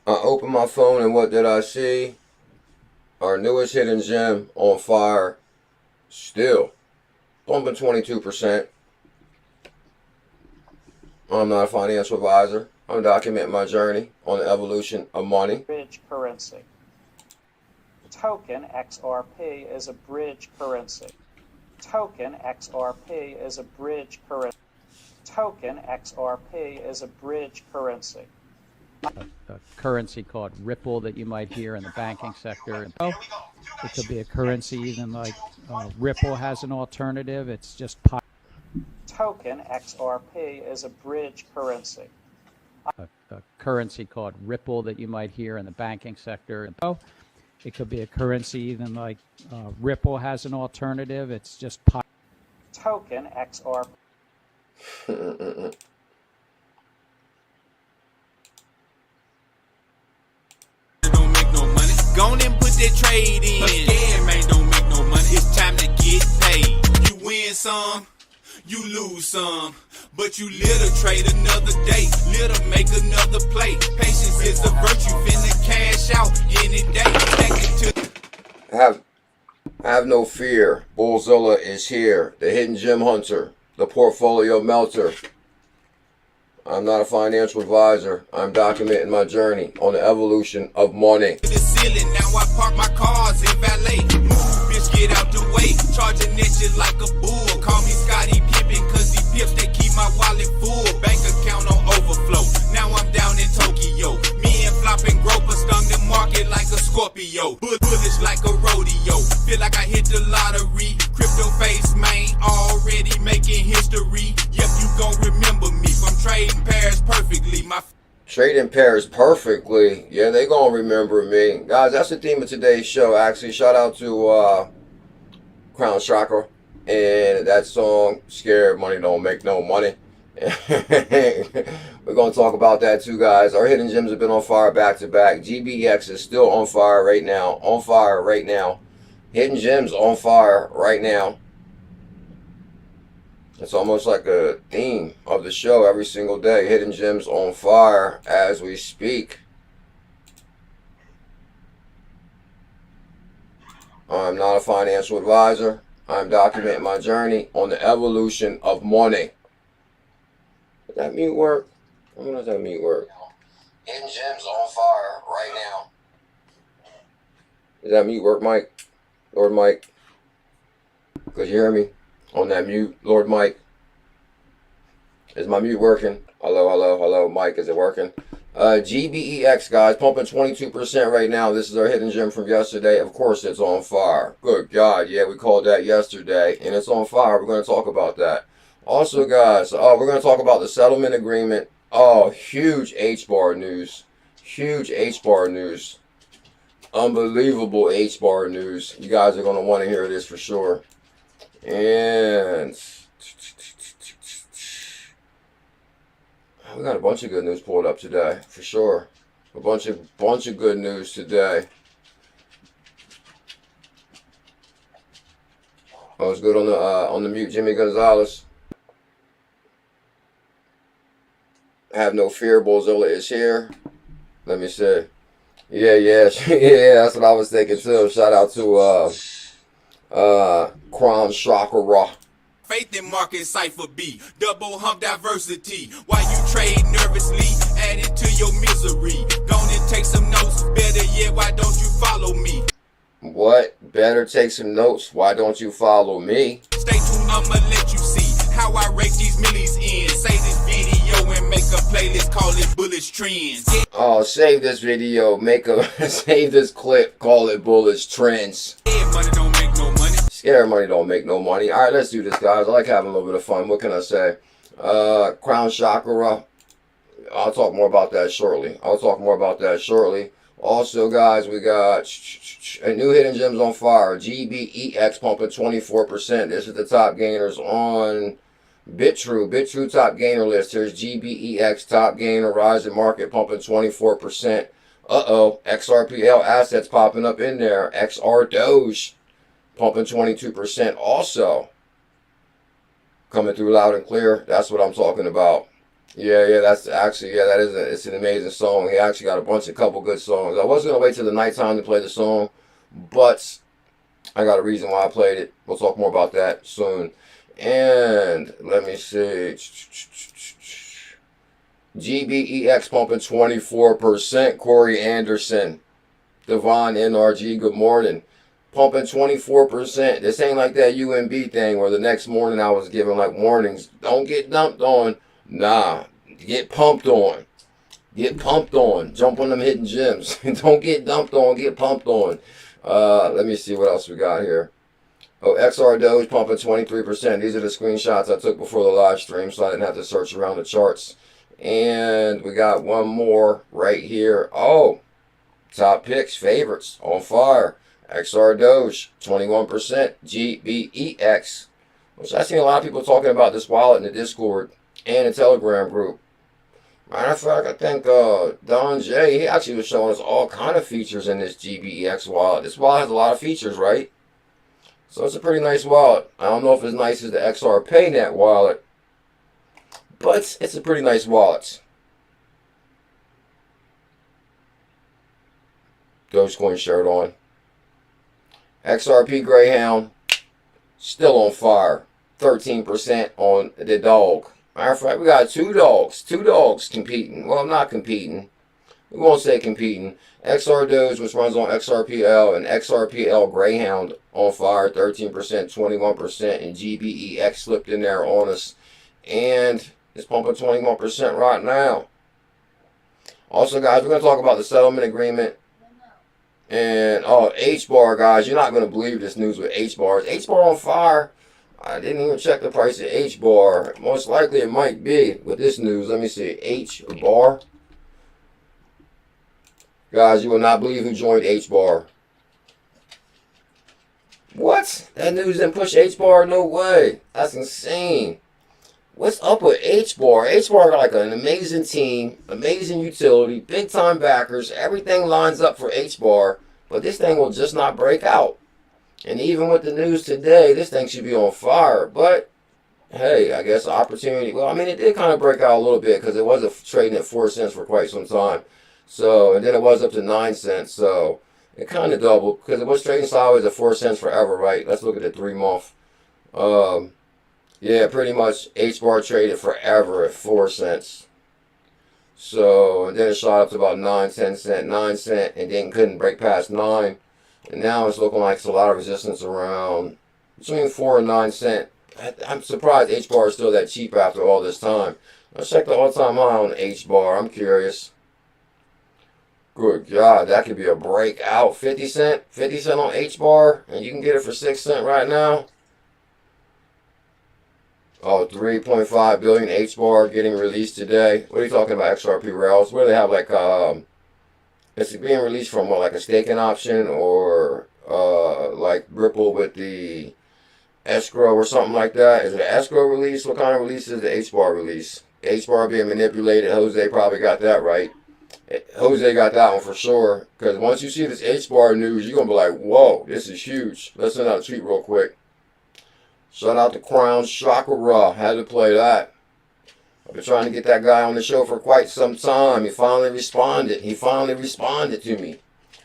I opened my phone and what did I see? Our newest hidden gem on fire. Still pumping 22%. I'm not a financial advisor. I'm documenting my journey on the evolution of money. Bridge currency. Token XRP is a bridge currency. Token XRP is a bridge currency. Token XRP is a bridge currency. A currency called Ripple that you might hear in the banking sector. It could be a currency even like Ripple has an alternative. It's just Token XRP is a bridge currency. a currency called Ripple that you might hear in the banking sector. It could be a currency even like Ripple has an alternative. It's just Token XRP. Don't make no money. Go on and put that trade in. A scam man don't make no money. It's time to get paid. You win some, you lose some, but you live to trade another day, live to make another play. Patience is a virtue, finna cash out any day. Have no fear. Bullzilla is here. The hidden gem hunter. The portfolio melter. I'm not a financial advisor. I'm documenting my journey on the evolution of money. The ceiling, now I park my cars in valet. Move, bitch, get out the way. Charging that shit like a bull. Call me Scotty Pippen, cause these pips, they keep my wallet full. Bank account on overflow. Now I'm down in Tokyo. Me and Flopping Groper stung the market like a Scorpio. Bullish like a rodeo. Feel like I hit the lottery. Crypto face, man, already making history. Yep, you gon' remember me from trading pairs perfectly. Trading pairs perfectly. Yeah, they gonna remember me. Guys, that's the theme of today's show. Actually, shout out to Krown Chakra and that song, Scared Money Don't Make No Money. We're going to talk about that too, guys. Our hidden gems have been on fire back to back. GBX is still on fire right now. On fire right now. Hidden gems on fire right now. It's almost like a theme of the show every single day. Hidden gems on fire as we speak. I'm not a financial advisor. I'm documenting my journey on the evolution of money. Does that mute work? I don't know if that mute work. Hidden gems on fire right now. Does that mute work, Mike? Lord Mike? Could you hear me on that mute, Lord Mike? Is my mute working? Hello, hello, hello, Mike, is it working? GBEX, guys, pumping 22% right now. This is our hidden gem from yesterday. Of course, it's on fire. Good God, yeah, we called that yesterday, and it's on fire. We're going to talk about that. Also, guys, we're going to talk about the settlement agreement. Oh, huge H-bar news. Huge H-bar news. Unbelievable H-bar news. You guys are going to want to hear this for sure. And we got a bunch of good news pulled up today, for sure. A bunch of good news today. Oh, it's good on the mute, Jimmy Gonzalez. Have no fear, Bullzilla is here. Let me see. Yeah, yeah, that's what I was thinking too. Shout out to Krown Chakra. Faith in market cipher B, double hump diversity. While you trade nervously, add it to your misery. Gonna take some notes, better yet, why don't you follow me? What? Better take some notes, why don't you follow me? Stay tuned, I'ma let you see how I rake these millies in. Say this video and make a playlist, call it Bullish Trends. Oh, save this video, save this clip, call it Bullish Trends. Yeah, money don't make no money. Scared money don't make no money. Alright, let's do this, guys. I like having a little bit of fun. What can I say? Krown Chakra. I'll talk more about that shortly. Also, guys, we got a new hidden gems on fire. GBEX pumping 24%. This is the top gainers on BitTrue. BitTrue top gainer list. Here's GBEX top gainer. Rising market pumping 24%. Uh-oh. XRPL assets popping up in there. XRDoge pumping 22% also. Coming through loud and clear. That's what I'm talking about. Yeah, that's actually, yeah, it's an amazing song. He actually got a couple good songs. I was gonna wait till the nighttime to play the song, but I got a reason why I played it. We'll talk more about that soon. And let me see. GBEX pumping 24%. Corey Anderson. Devon NRG, good morning. Pumping 24%. This ain't like that UMB thing where the next morning I was giving like warnings. Don't get dumped on. Nah. Get pumped on. Get pumped on. Jump on them hidden gems. Don't get dumped on. Get pumped on. Let me see what else we got here. Oh, XR Doge pumping 23%. These are the screenshots I took before the live stream, so I didn't have to search around the charts. And we got one more right here. Oh, top picks, favorites, on fire. XR Doge, 21%. GBEX, which I've seen a lot of people talking about this wallet in the Discord and the Telegram group. Matter of fact, I think Don J, he actually was showing us all kind of features in this GBEX wallet. This wallet has a lot of features, right? So it's a pretty nice wallet. I don't know if it's nice as the XRPayNeT wallet, but it's a pretty nice wallet. Dogecoin shirt on. XRP Greyhound, still on fire. 13% on the dog. Matter of fact, we got two dogs competing. Well, not competing. We won't say competing. XR Doge, which runs on XRPL, and XRPL Greyhound on fire, 13%, 21%, and GBEX slipped in there on us. And it's pumping 21% right now. Also, guys, we're going to talk about the settlement agreement. And, oh, H-bar, guys, you're not going to believe this news with H-bars. H-bar on fire. I didn't even check the price of H-bar. Most likely it might be with this news. Let me see. H-bar. Guys, you will not believe who joined H-bar. What? That news didn't push H-bar? No way. That's insane. What's up with H-bar? H-bar got like an amazing team, amazing utility, big time backers. Everything lines up for H-bar, but this thing will just not break out. And even with the news today, this thing should be on fire. But, hey, I guess opportunity. Well, I mean, it did kind of break out a little bit because it was trading at 4 cents for quite some time. So, and then it was up to 9 cents. So, it kind of doubled because it was trading sideways at 4 cents forever, right? Let's look at the 3-month. Yeah, pretty much H-bar traded forever at 4 cents. So, and then it shot up to about 9 cents, 9 cents, and then couldn't break past 9. And now it's looking like it's a lot of resistance around between 4 and 9 cents. I'm surprised H-bar is still that cheap after all this time. Let's check the all-time high on H-bar. I'm curious. Good God, that could be a breakout. 50 cent? 50 cent on H-bar, and you can get it for 6 cents right now. Oh, 3.5 billion H-bar getting released today. What are you talking about, XRP Rails? Where do they have like it's being released from what, like a staking option or like Ripple with the escrow or something like that? Is it an escrow release? What kind of release is the H-bar release? H-bar being manipulated. Jose probably got that right. Jose got that one for sure. Because once you see this H-bar news, you're going to be like, whoa, this is huge. Let's send out a tweet real quick. Shout out to Krown, Chakra. Had to play that. I've been trying to get that guy on the show for quite some time. He finally responded. He finally responded to me.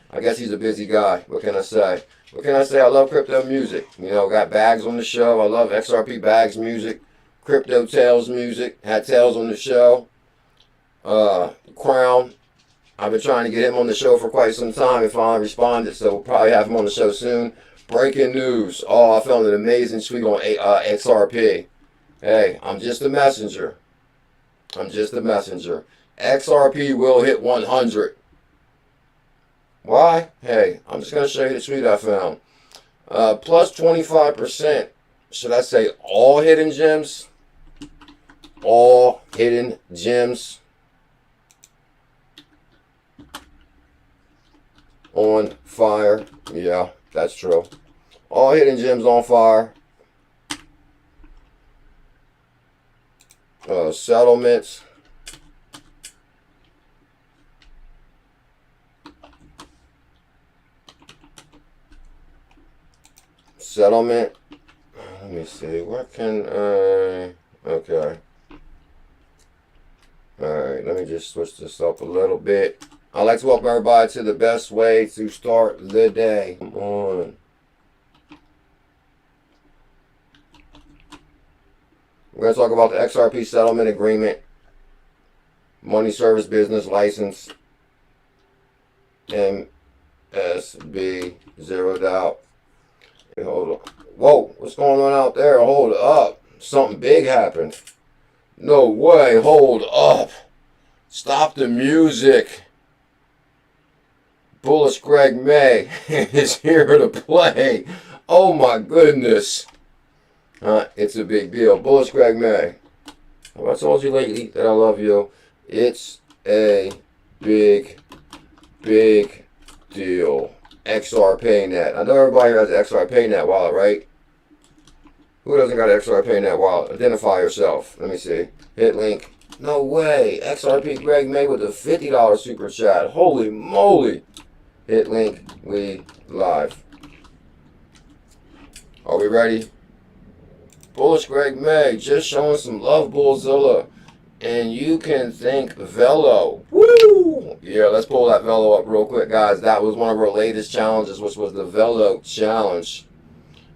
I guess he's a busy guy. What can I say? What can I say? I love crypto music. You know, got Bags on the show. I love XRP Bags music. Crypto Tales music. Had Tales on the show. Krown. I've been trying to get him on the show for quite some time. He finally responded, so we'll probably have him on the show soon. Breaking news. Oh, I found an amazing tweet on XRP. Hey, I'm just a messenger. I'm just a messenger. XRP will hit 100. Why? Hey, I'm just going to show you the tweet I found. Plus 25%. Should I say all hidden gems? All hidden gems. On fire. Yeah, that's true. All hidden gems on fire. Settlements. Settlement. Let me see. Where can I... Okay. Let me just switch this up a little bit. I'd like to welcome everybody to the best way to start the day. Come on. We're going to talk about the XRP settlement agreement, money service business license, MSB zeroed out. Hey, hold on. Whoa, what's going on out there? Hold up. Something big happened. No way. Hold up. Stop the music. Bullish 𝕊𝕚𝕒 is here to play. Oh my goodness. It's a big deal. Bullish 𝕊𝕚𝕒. Have I told you lately that I love you? It's a big deal. XRPayNeT. I know everybody here has an XRPayNeT wallet, right? Who doesn't got an XRPayNeT wallet? Identify yourself. Let me see. Hit link. No way. XRP 𝕊𝕚𝕒 with a $50 super chat. Holy moly. Hit link. We live. Are we ready? Bullish 𝕊𝕚𝕒 just showing some love, Bullzilla. And you can thank 𝕊𝕚𝕚. Woo! Yeah, let's pull that 𝕊𝕚𝕚 up real quick, guys. That was one of our latest challenges, which was the 𝕊𝕚𝕚 challenge.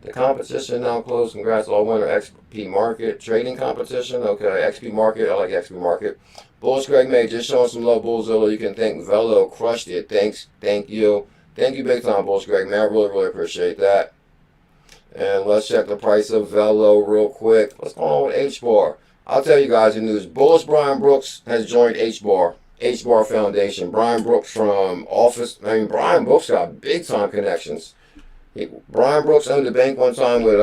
The competition now closed. Congrats, all winner. XP Market trading competition. Okay, XP Market. I like XP Market. Bullish 𝕊𝕚𝕒 just showing some love, Bullzilla. You can thank 𝕊𝕚𝕚. Crushed it. Thanks. Thank you. Thank you big time, Bullish 𝕊𝕚𝕚. I really appreciate that. And let's check the price of 𝕊𝕚𝕚 real quick. What's going on with ℎ�ＢAR? I'll tell you guys the news. Bullish Brian Brooks has joined ℎ�BAR Foundation. Brian Brooks from Office. I mean, Brian Brooks got big time connections. Brian Brooks owned a bank one time with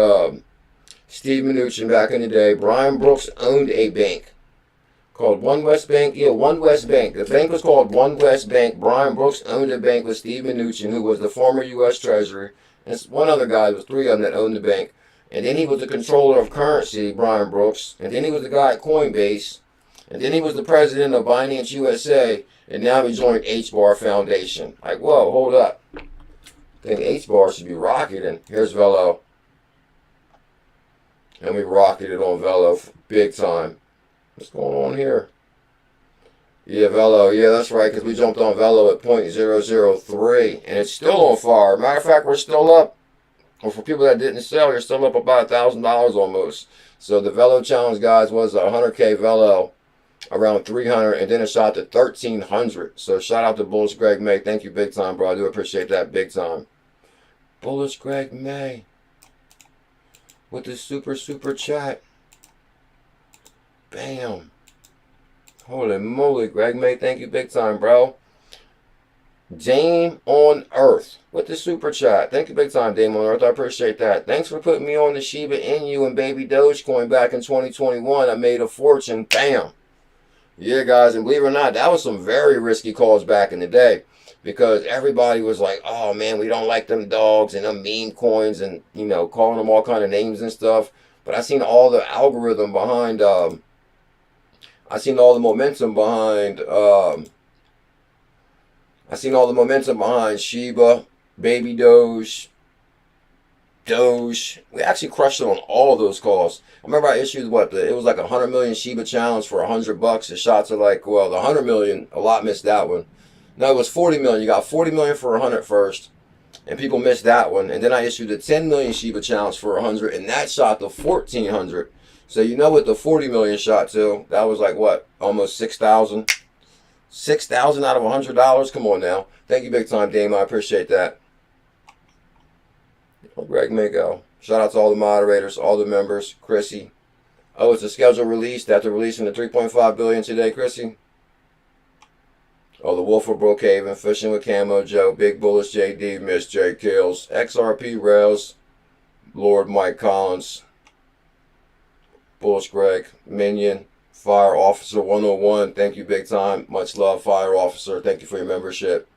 𝕊𝕚𝕟𝕚𝕚 back in the day. Brian Brooks owned a bank called One West Bank. Yeah, One West Bank. The bank was called One West Bank. Brian Brooks owned a bank with 𝕊𝕚𝕟𝕚𝕚, who was the former U.S. Treasury. And one other guy. There was three of them that owned the bank. And then he was the controller of currency, Brian Brooks. And then he was the guy at Coinbase. And then he was the president of Binance USA. And now he joined ℎ�BAR Foundation. Like, whoa, hold up. I think ℎ�BAR should be rocketing. Here's 𝕊𝕚𝕚. And we rocketed on 𝕊𝕚𝕚 big time. What's going on here? Yeah, 𝕊𝕚𝕚. Yeah, that's right, because we jumped on 𝕊𝕚𝕚 at 0.003. And it's still on fire. Matter of fact, we're still up. Well, for people that didn't sell, you're still up about $1,000 almost. So the 𝕊𝕚𝕚 challenge, guys, was 100K 𝕊𝕚𝕚 around 300, and then it shot to 1,300. So shout out to Bullish 𝕊𝕚𝕚. Thank you big time, bro. I do appreciate that big time. Bullish 𝕊𝕚𝕚 with the super chat. Bam. Holy moly, 𝕊𝕚𝕚. Thank you big time, bro. Dame on Earth with the super chat. Thank you big time, Dame on Earth. I appreciate that. Thanks for putting me on the Shiba Inu and Baby Dogecoin back in 2021. I made a fortune. Bam. Yeah, guys, and believe it or not, that was some very risky calls back in the day, because everybody was like, oh man, we don't like them dogs and them meme coins, and you know, calling them all kind of names and stuff. But I seen all the algorithm behind I seen all the momentum behind Shiba, Baby Doge. We actually crushed it on all of those calls. I remember I issued it was like 100 million Shiba challenge for $100. The shots are like, well, the 100 million, a lot missed that one. No, it was 40 million. You got 40 million for 100 first, and people missed that one. And then I issued a 10 million Shiba challenge for 100, and that shot to 1,400. So you know what the 40 million shot to? That was like what? Almost 6,000. 6,000 out of $100. Come on now. Thank you big time, Dame. I appreciate that. 𝕊𝕚𝕚𝕚. Shout out to all the moderators, all the members. Chrissy. Oh, it's a scheduled release after releasing the 3.5 billion today, Chrissy. Oh, the Wolf of Brookhaven, Fishing with Camo Joe, Big Bullish JD, Miss J Kills, XRP Rails, Lord Mike Collins, Bullish Greg, Minion, Fire Officer 101. Thank you big time. Much love, Fire Officer. Thank you for your membership.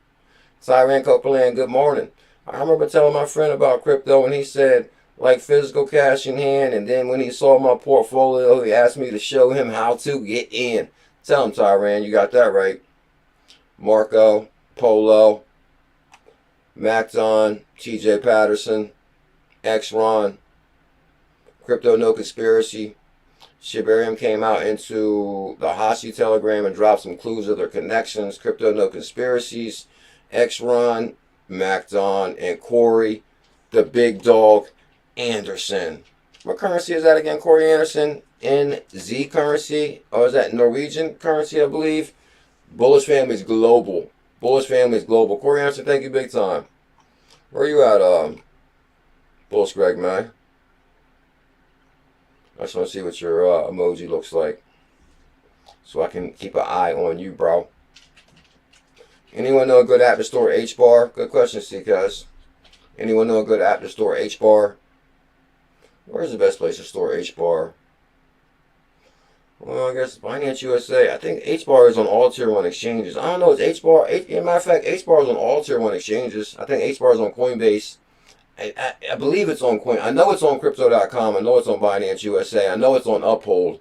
Tyran Copeland, good morning. I remember telling my friend about crypto, and he said, like physical cash in hand, and then when he saw my portfolio, he asked me to show him how to get in. Tell him, Tyran, you got that right. Marco, Polo, Macdon, TJ Patterson, X Ron, Crypto No Conspiracy, Shibarium came out into the Hashi Telegram and dropped some clues of their connections. Crypto No Conspiracies, XRun, MacDon, and Corey, the big dog, Anderson. What currency is that again, Corey Anderson? NZ currency? Or is that Norwegian currency, I believe? Bullish Family's global. Bullish Family's global. Corey Anderson, thank you big time. Where are you at, Bullish Greg, man? I just want to see what your emoji looks like, so I can keep an eye on you, bro. Anyone know a good app to store H-bar? Good question, C-Cuz. Anyone know a good app to store H-bar? Where's the best place to store H-bar? Well, I guess Binance USA. I think H-bar is on all tier 1 exchanges. I don't know. Is H-bar? As a matter of fact, H-bar is on all tier 1 exchanges. I think H-bar is on Coinbase. I believe it's on Coin. I know it's on Crypto.com. I know it's on Binance USA. I know it's on Uphold.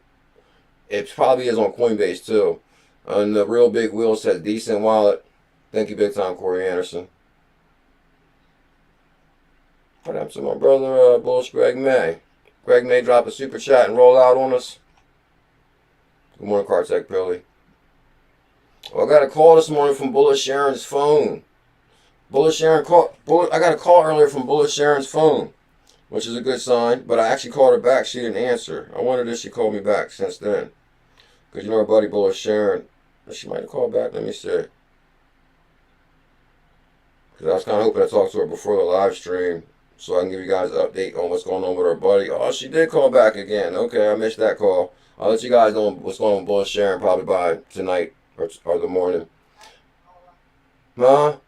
It probably is on Coinbase too. And the real big wheel says decent wallet. Thank you big time, Corey Anderson. What happened to my brother, Bullish Greg May? Greg May drop a super chat and roll out on us. Good morning, Cartech Billy. Well, I got a call this morning from Bullish Sharon's phone. I got a call earlier from Bullish Sharon's phone, which is a good sign, but I actually called her back. She didn't answer. I wondered if she called me back since then. Because you know our buddy Bullish Sharon, she might have called back. Let me see. Because I was kind of hoping to talk to her before the live stream so I can give you guys an update on what's going on with our buddy. Oh, she did call back again. Okay, I missed that call. I'll let you guys know what's going on with Bullish Sharon probably by tonight or the morning. Huh?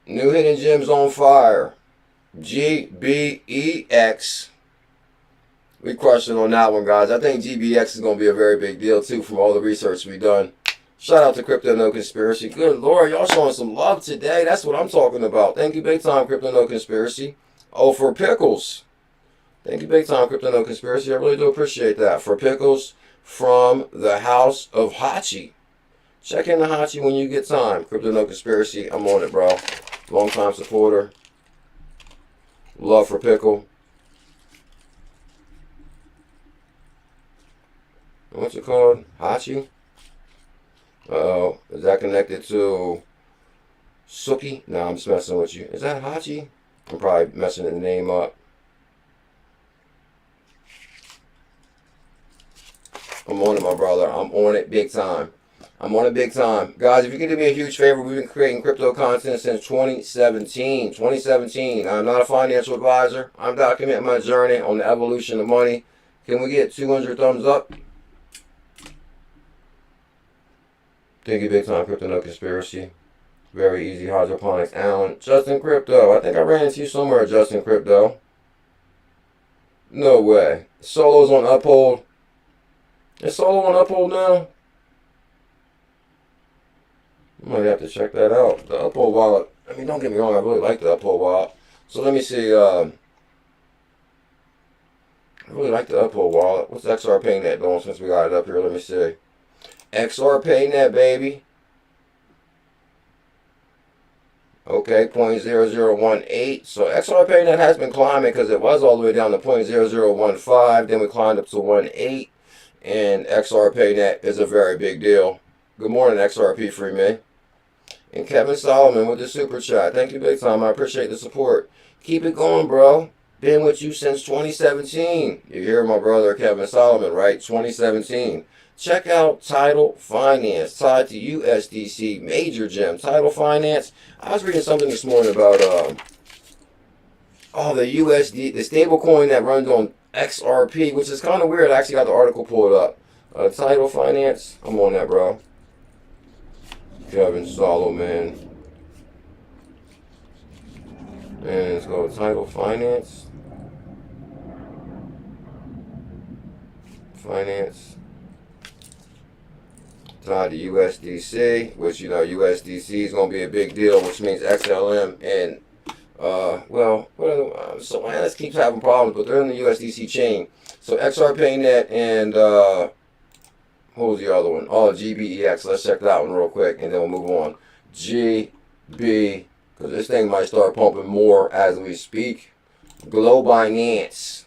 New hidden gems on fire. GBEX. We crushed it on that one, guys. I think GBX is going to be a very big deal, too, from all the research we've done. Shout out to Crypto No Conspiracy. Good Lord, y'all showing some love today. That's what I'm talking about. Thank you big time, Crypto No Conspiracy. Oh, for Pickles. Thank you big time, Crypto No Conspiracy. I really do appreciate that. For Pickles from the House of Hachi. Check in the Hachi when you get time. Crypto No Conspiracy. I'm on it, bro. Long time supporter. Love for Pickle. What's it called? Hachi? Uh-oh. Is that connected to Suki? No, I'm just messing with you. Is that Hachi? I'm probably messing the name up. I'm on it, my brother. I'm on it big time. I'm on it big time. Guys, if you can do me a huge favor, we've been creating crypto content since 2017. 2017. I'm not a financial advisor. I'm documenting my journey on the evolution of money. Can we get 200 thumbs up? Thank you big time, Crypto No Conspiracy. Very easy. Hydroponics. Alan. Justin Crypto. I think I ran into you somewhere, Justin Crypto. No way. Solo's on Uphold. Is Solo on Uphold now? I might have to check that out. The Uphold wallet. I mean, don't get me wrong. I really like the Uphold wallet. So let me see. I really like the Uphold wallet. What's XRPayNeT doing since we got it up here? Let me see. XRPayNeT, baby. Okay, 0.0018. So XRPayNeT has been climbing because it was all the way down to 0.0015. Then we climbed up to 1.8. And XRPayNeT is a very big deal. Good morning, XRP Free Me. And Kevin Solomon with the super chat. Thank you big time. I appreciate the support. Keep it going, bro. Been with you since 2017. You hear my brother Kevin Solomon, right? 2017. Check out Tidal Finance, tied to USDC, major gem. Tidal Finance. I was reading something this morning about the USD, the stable coin that runs on XRP, which is kind of weird. I actually got the article pulled up. Tidal Finance. I'm on that, bro. Kevin Solomon. And let's go to Tidal Finance. Finance. Tied to USDC, which, you know, USDC is going to be a big deal, which means XLM and, well, what other, so Solana keeps having problems, but they're in the USDC chain. So XRPayNeT and, what was the other one? Oh, GBEX. Let's check that one real quick, and then we'll move on. GB, because this thing might start pumping more as we speak. Binance.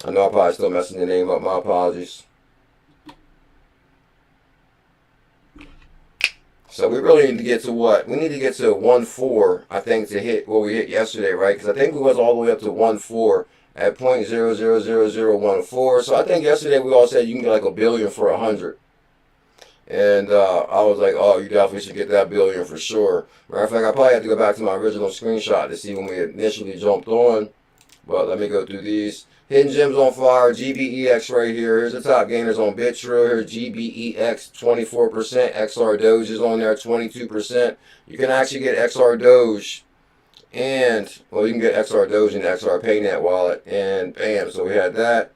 I know I'm probably still messing the name up. My apologies. So we really need to get to what? We need to get to 1.4, I think, to hit what we hit yesterday, right? Because I think we was all the way up to 1.4 at 0.000014. So I think yesterday we all said you can get like $1 billion for 100. And I was like, oh, you definitely should get that billion for sure. Matter of fact, I probably have to go back to my original screenshot to see when we initially jumped on. But let me go through these. Hidden gems on fire, GBEX right here. Here's the top gainers on BitTrill. Here's GBEX, 24%. XRDoge is on there, 22%. You can actually get XRDoge and, well, you can get XRDoge in the XRPayNeT Wallet. And bam, so we had that.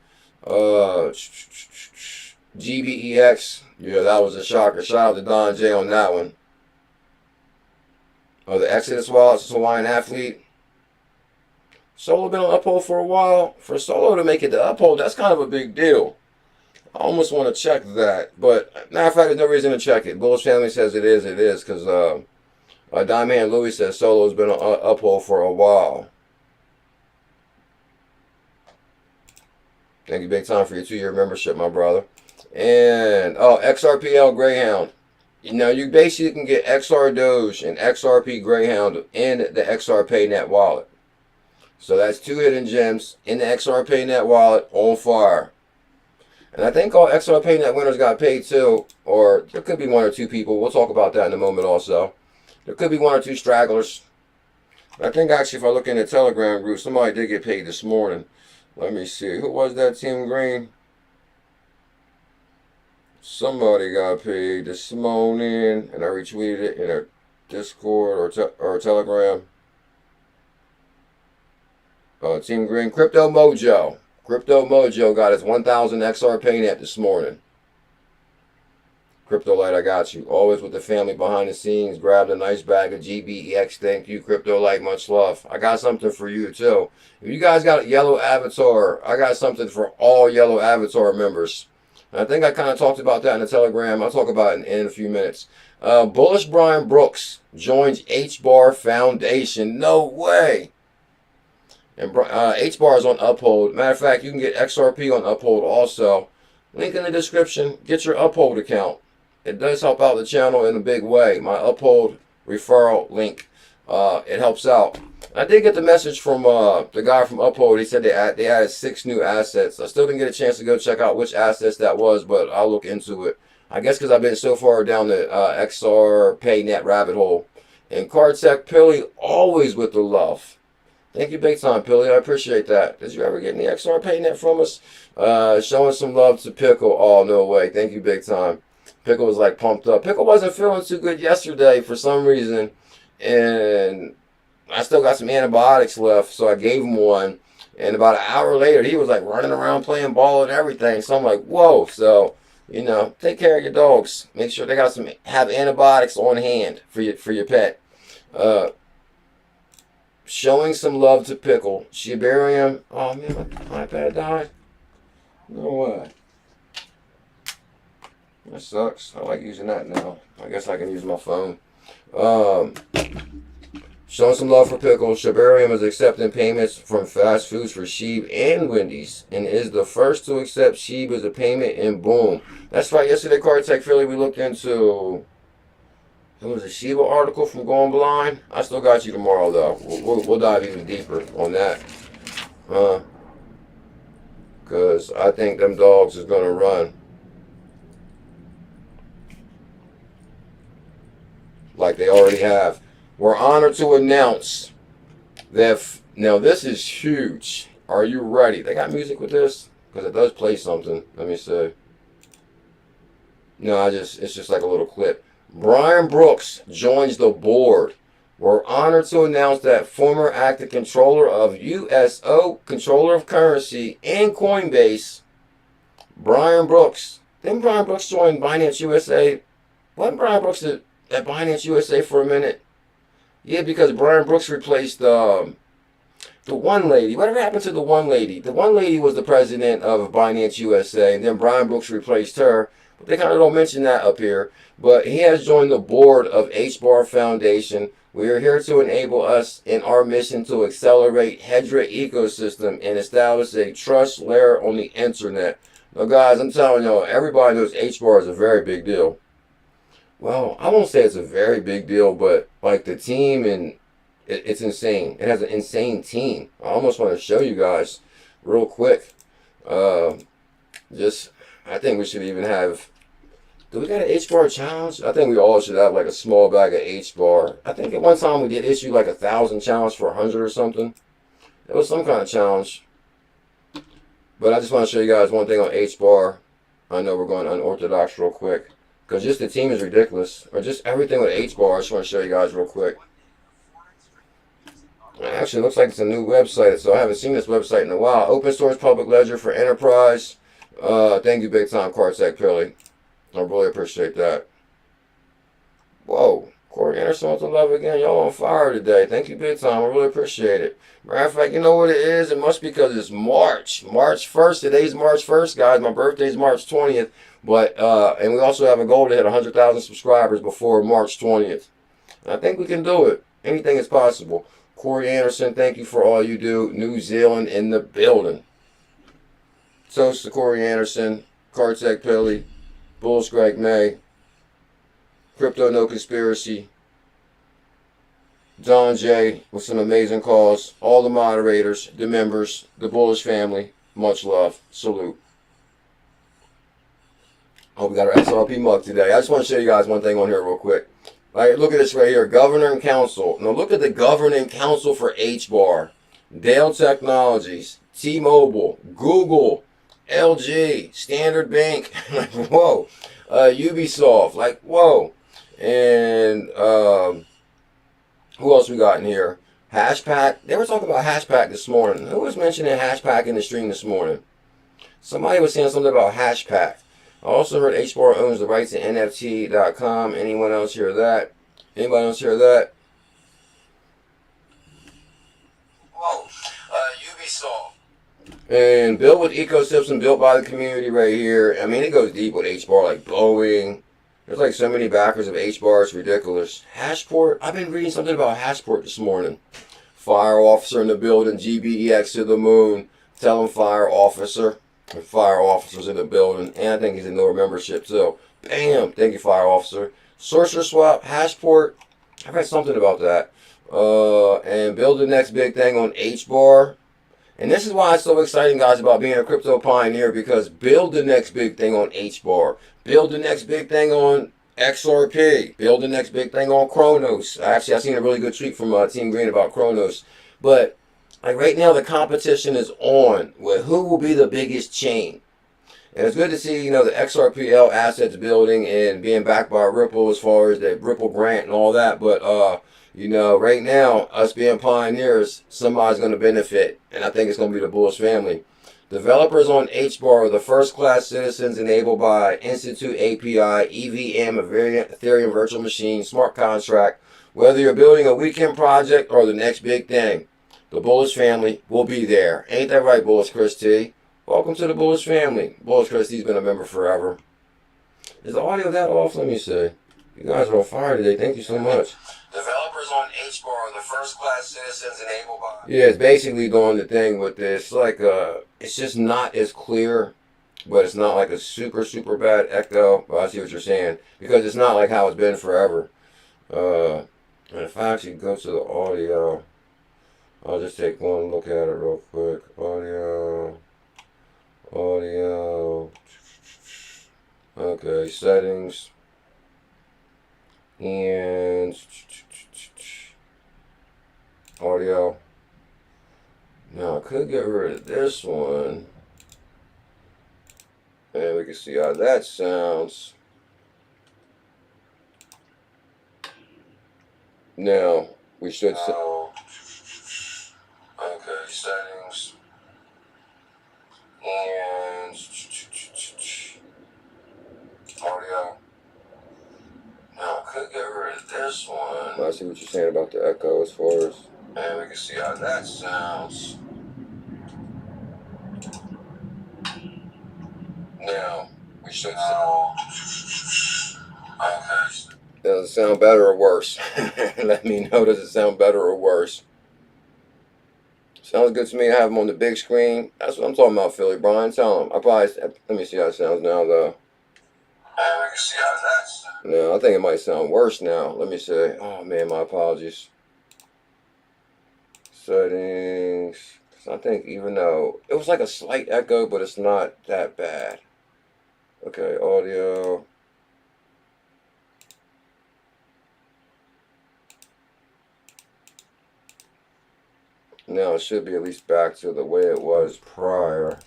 GBEX, yeah, that was a shocker. Shout out to Don J on that one. The Exodus Wallet, Hawaiian Athlete. Solo been on uphold for a while. For Solo to make it to uphold, that's kind of a big deal. I almost want to check that. But, matter of fact, there's no reason to check it. Bullish Family says it is, because Diamond Louis says Solo's been on uphold for a while. Thank you big time for your 2-year membership, my brother. And, XRPL Greyhound. Now, you basically can get XRDoge and XRP Greyhound in the XRPayNeT Wallet. So that's 2 hidden gems in the XRPayNeT Wallet on fire. And I think all XRPayNeT winners got paid too. Or there could be 1 or 2 people. We'll talk about that in a moment also. There could be 1 or 2 stragglers. But I think actually if I look in the Telegram group, somebody did get paid this morning. Let me see. Who was that, Team Green? Somebody got paid this morning. And I retweeted it in a Discord or Telegram. Team Green, Crypto Mojo. Crypto Mojo got his 1,000 XRPayNeT this morning. Crypto Light, I got you. Always with the family behind the scenes. Grabbed a nice bag of GBEX. Thank you, Crypto Light. Much love. I got something for you, too. If you guys got a yellow avatar, I got something for all yellow avatar members. And I think I kind of talked about that in the Telegram. I'll talk about it in a few minutes. Bullish Brian Brooks joins ℎ𝕝𝕚𝕟 Foundation. No way. And ℎ𝕝𝕚𝕟 is on Uphold. Matter of fact, you can get XRP on Uphold also. Link in the description. Get your Uphold account. It does help out the channel in a big way. My Uphold referral link. It helps out. I did get the message from the guy from Uphold. He said they added 6 new assets. I still didn't get a chance to go check out which assets that was, but I'll look into it. I guess because I've been so far down the XRPayNeT rabbit hole. And Cardtech Pilly, always with the love. Thank you big time, Pilly. I appreciate that. Did you ever get any XRPayNeT from us? Showing some love to Pickle. Oh, no way. Thank you big time. Pickle was like pumped up. Pickle wasn't feeling too good yesterday for some reason. And I still got some antibiotics left, so I gave him one. And about an hour later, he was like running around playing ball and everything. So I'm like, whoa. So, you know, take care of your dogs. Make sure they got have antibiotics on hand for your pet. Showing some love to Pickle. ℙ𝕝𝕚𝕟𝕝. Oh man, my iPad died. No way. That sucks. I like using that now. I guess I can use my phone. Showing some love for Pickle. ℙ𝕝𝕚𝕟𝕝 is accepting payments from fast foods for Sheeb and Wendy's, and is the first to accept Sheeb as a payment in Boom. That's right. Yesterday, Cardtech Philly, we looked into. It was a Shiba article from Going Blind. I still got you tomorrow, though. We'll dive even deeper on that. Because I think them dogs is going to run. Like they already have. We're honored to announce that... Now, this is huge. Are you ready? They got music with this? Because it does play something. Let me see. No, it's just like a little clip. Brian Brooks joins the board. We're honored to announce that former active controller of USO, controller of currency, and Coinbase, Brian Brooks. Didn't Brian Brooks join Binance USA? Wasn't Brian Brooks at Binance USA for a minute? Yeah, because Brian Brooks replaced the one lady. Whatever happened to the one lady? The one lady was the president of Binance USA, and then Brian Brooks replaced her. But they kind of don't mention that up here. But he has joined the board of ℎ𝕝𝕝𝕟 Foundation. We are here to enable us in our mission to accelerate ℙ𝕝𝕚𝕝 ecosystem and establish a trust layer on the internet. Now guys, I'm telling y'all, everybody knows HBAR is a very big deal. Well, I won't say it's a very big deal, but like the team, and it's insane. It has an insane team. I almost want to show you guys real quick. I think we should even have, do we got an HBAR challenge? I think we all should have like a small bag of HBAR. I think at one time we did issue like 1,000 challenge for 100 or something. It was some kind of challenge. But I just want to show you guys one thing on HBAR. I know we're going unorthodox real quick, because just the team is ridiculous. Or just everything with HBAR, I just want to show you guys real quick. Actually, it looks like it's a new website, so I haven't seen this website in a while. Open source public ledger for enterprise. Thank you, big time, XRPL. I really appreciate that. Whoa, Corey Anderson with the love again. Y'all on fire today. Thank you, big time. I really appreciate it. Matter of fact, you know what it is? It must be because it's March 1st. Today's March 1st, guys. My birthday's March 20th. But and we also have a goal to hit 100,000 subscribers before March 20th. And I think we can do it. Anything is possible. Corey Anderson, thank you for all you do. New Zealand in the building. Toast to Corey Anderson, XRPL, 𝕊𝕚𝕟𝕚𝕚, Crypto No Conspiracy, Don J with some amazing calls, all the moderators, the members, the Bullish family, much love, salute. Oh, we got our XRP mug today. I just want to show you guys one thing on here real quick. Like, look at this right here, Governing Council. Now look at the Governing Council for HBAR. Dell Technologies, T-Mobile, Google, LG, Standard Bank, like, whoa. Ubisoft, like, whoa. And who else we got in here? Hashpack. They were talking about Hashpack this morning. Who was mentioning Hashpack in the stream this morning? Somebody was saying something about Hashpack. I also heard HBAR owns the rights to NFT.com. Anyone else hear that? Anybody else hear that? Whoa. Ubisoft. And built with ecosystem, built by the community right here. I mean, it goes deep with HBAR, like Boeing. There's like so many backers of HBAR, it's ridiculous. Hashport, I've been reading something about Hashport this morning. Fire officer in the building, GBEX to the moon. Tell him fire officer. Fire officers in the building. And I think he's in newer membership too. Bam! Thank you, fire officer. Sorcerer Swap, Hashport. I read something about that. And build the next big thing on HBAR. And this is why it's so exciting, guys, about being a crypto pioneer, because build the next big thing on HBAR. Build the next big thing on XRP. Build the next big thing on Kronos. Actually, I've seen a really good tweet from Team Green about Kronos. But like right now, the competition is on with who will be the biggest chain. And it's good to see, you know, the XRPL assets building and being backed by Ripple as far as the Ripple grant and all that. But, you know, right now, us being pioneers, somebody's going to benefit. And I think it's going to be the Bullish family. Developers on HBAR are the first-class citizens enabled by Institute API, EVM, a Ethereum virtual machine, smart contract. Whether you're building a weekend project or the next big thing, the Bullish family will be there. Ain't that right, Bullish Chris T? Welcome to the Bullish family. Bullish Chris T's been a member forever. Is the audio that off? Let me see. You guys are on fire today. Thank you so much. Developers on HBAR are the first-class citizens enabled by... Yeah, it's basically doing the thing with this. Like, it's just not as clear, but it's not like a super, super bad echo. But I see what you're saying. Because it's not like how it's been forever. And if I actually go to the audio, I'll just take one look at it real quick. Audio. Okay, settings. And audio. Now I could get rid of this one, and we can see how that sounds. Now we should say, okay, settings and audio. Now I could get rid of this one. I see what you're saying about the echo as far as, and we can see how that sounds. Now we should say, okay. Does it sound better or worse? Let me know, does it sound better or worse? Sounds good to me to have them on the big screen. That's what I'm talking about, Philly Brian. Tell him. Let me see how it sounds now, though. We can see how that's. No, I think it might sound worse now. Let me see. Oh, man, my apologies. Settings. I think even though it was like a slight echo, but it's not that bad. Okay, audio. Now it should be at least back to the way it was prior.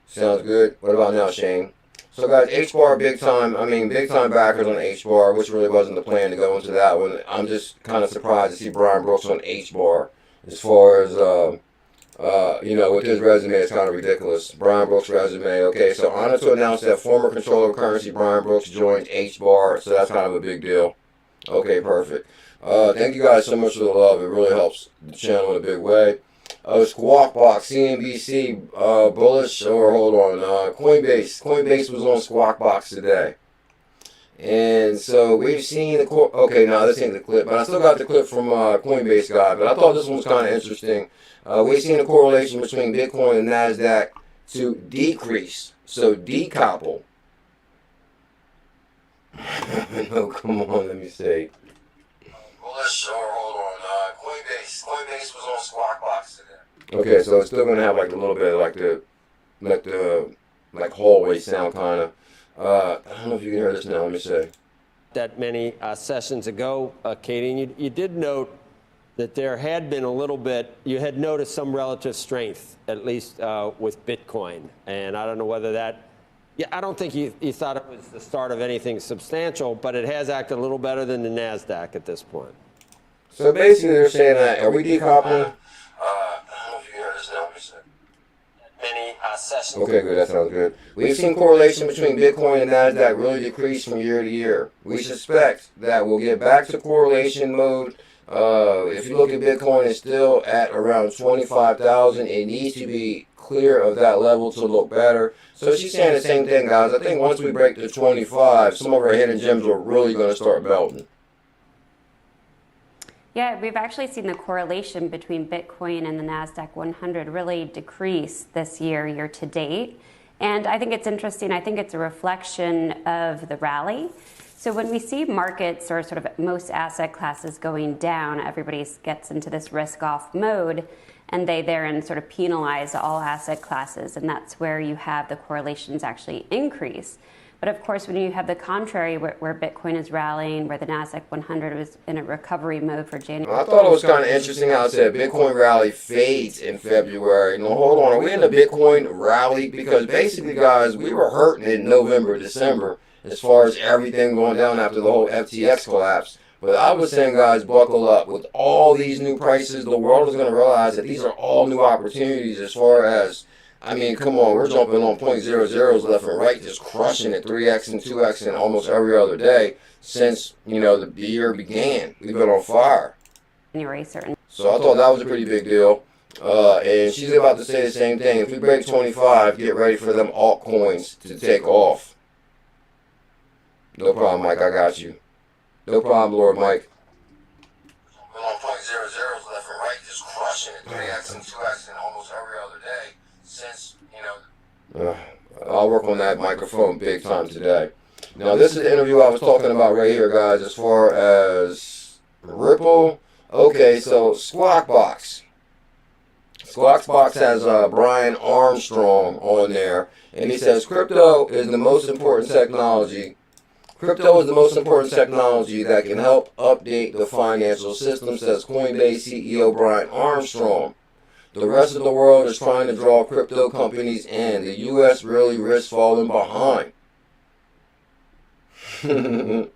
Sounds good. What about now, Shane? So guys, H-bar big time. I mean, big time backers on H-bar, which really wasn't the plan to go into that one. I'm just kind of surprised to see Brian Brooks on H-bar. As far as, you know, with his resume, it's kind of ridiculous. Brian Brooks' resume. Okay, so honored to announce that former controller of currency Brian Brooks joined H-bar, so that's kind of a big deal. Okay, perfect. Thank you guys so much for the love. It really helps the channel in a big way. Squawk Box, CNBC, Bullish, or hold on, Coinbase. Coinbase was on Squawk Box today. And so we've seen the, okay, now this ain't the clip, but I still got the clip from Coinbase guy, but I thought this one was kind of interesting. We've seen a correlation between Bitcoin and NASDAQ to decrease, so decouple. No, come on, let me see. Bullish, or hold on, Coinbase. Coinbase was on Squawk Box today. Okay, so it's still gonna have like a little bit of like the hallway sound kind of. I don't know if you can hear this now. Let me see. That many sessions ago, Katie, and you did note that there had been a little bit. You had noticed some relative strength, at least with Bitcoin, and I don't know whether that. Yeah, I don't think you thought it was the start of anything substantial, but it has acted a little better than the NASDAQ at this point. So basically, they're saying that are we decoupling? I don't know if you can hear this now. Many sessions. Okay, good. That sounds good. We've seen correlation between Bitcoin and NASDAQ really decrease from year to year. We suspect that we'll get back to correlation mode. If you look at Bitcoin, it's still at around 25,000. It needs to be clear of that level to look better. So she's saying the same thing, guys. I think once we break the 25, some of our hidden gems are really going to start melting. Yeah, we've actually seen the correlation between Bitcoin and the NASDAQ 100 really decrease this year to date. And I think it's interesting. I think it's a reflection of the rally. So when we see markets or sort of most asset classes going down, everybody gets into this risk-off mode, and they therein sort of penalize all asset classes. And that's where you have the correlations actually increase. But of course, when you have the contrary, where Bitcoin is rallying, where the NASDAQ 100 was in a recovery mode for January. I thought it was kind of interesting how it said Bitcoin rally fades in February. No, hold on. Are we in a Bitcoin rally? Because basically, guys, we were hurting in November, December, as far as everything going down after the whole FTX collapse. But I was saying, guys, buckle up. With all these new prices, the world is going to realize that these are all new opportunities as far as, I mean, come on, we're jumping on 0.00s left and right, just crushing it 3x and 2x and almost every other day since, you know, the year began. We've been on fire. January, certain. So I thought that was a pretty big deal. And she's about to say the same thing. If we break 25, get ready for them altcoins to take off. No problem, Mike. I got you. No problem, Lord Mike. We're on 0.00s left and right, just crushing it 3x and 2x and almost every other day since, you know. I'll work on that microphone big time today. Now, this is the interview I was talking about right here, guys, as far as Ripple. Okay, so Squawk Box. Squawk Box has Brian Armstrong on there, and he says crypto is the most important technology. Crypto is the most important technology that can help update the financial system, says Coinbase CEO Brian Armstrong. The rest of the world is trying to draw crypto companies in. The U.S. really risks falling behind. Brian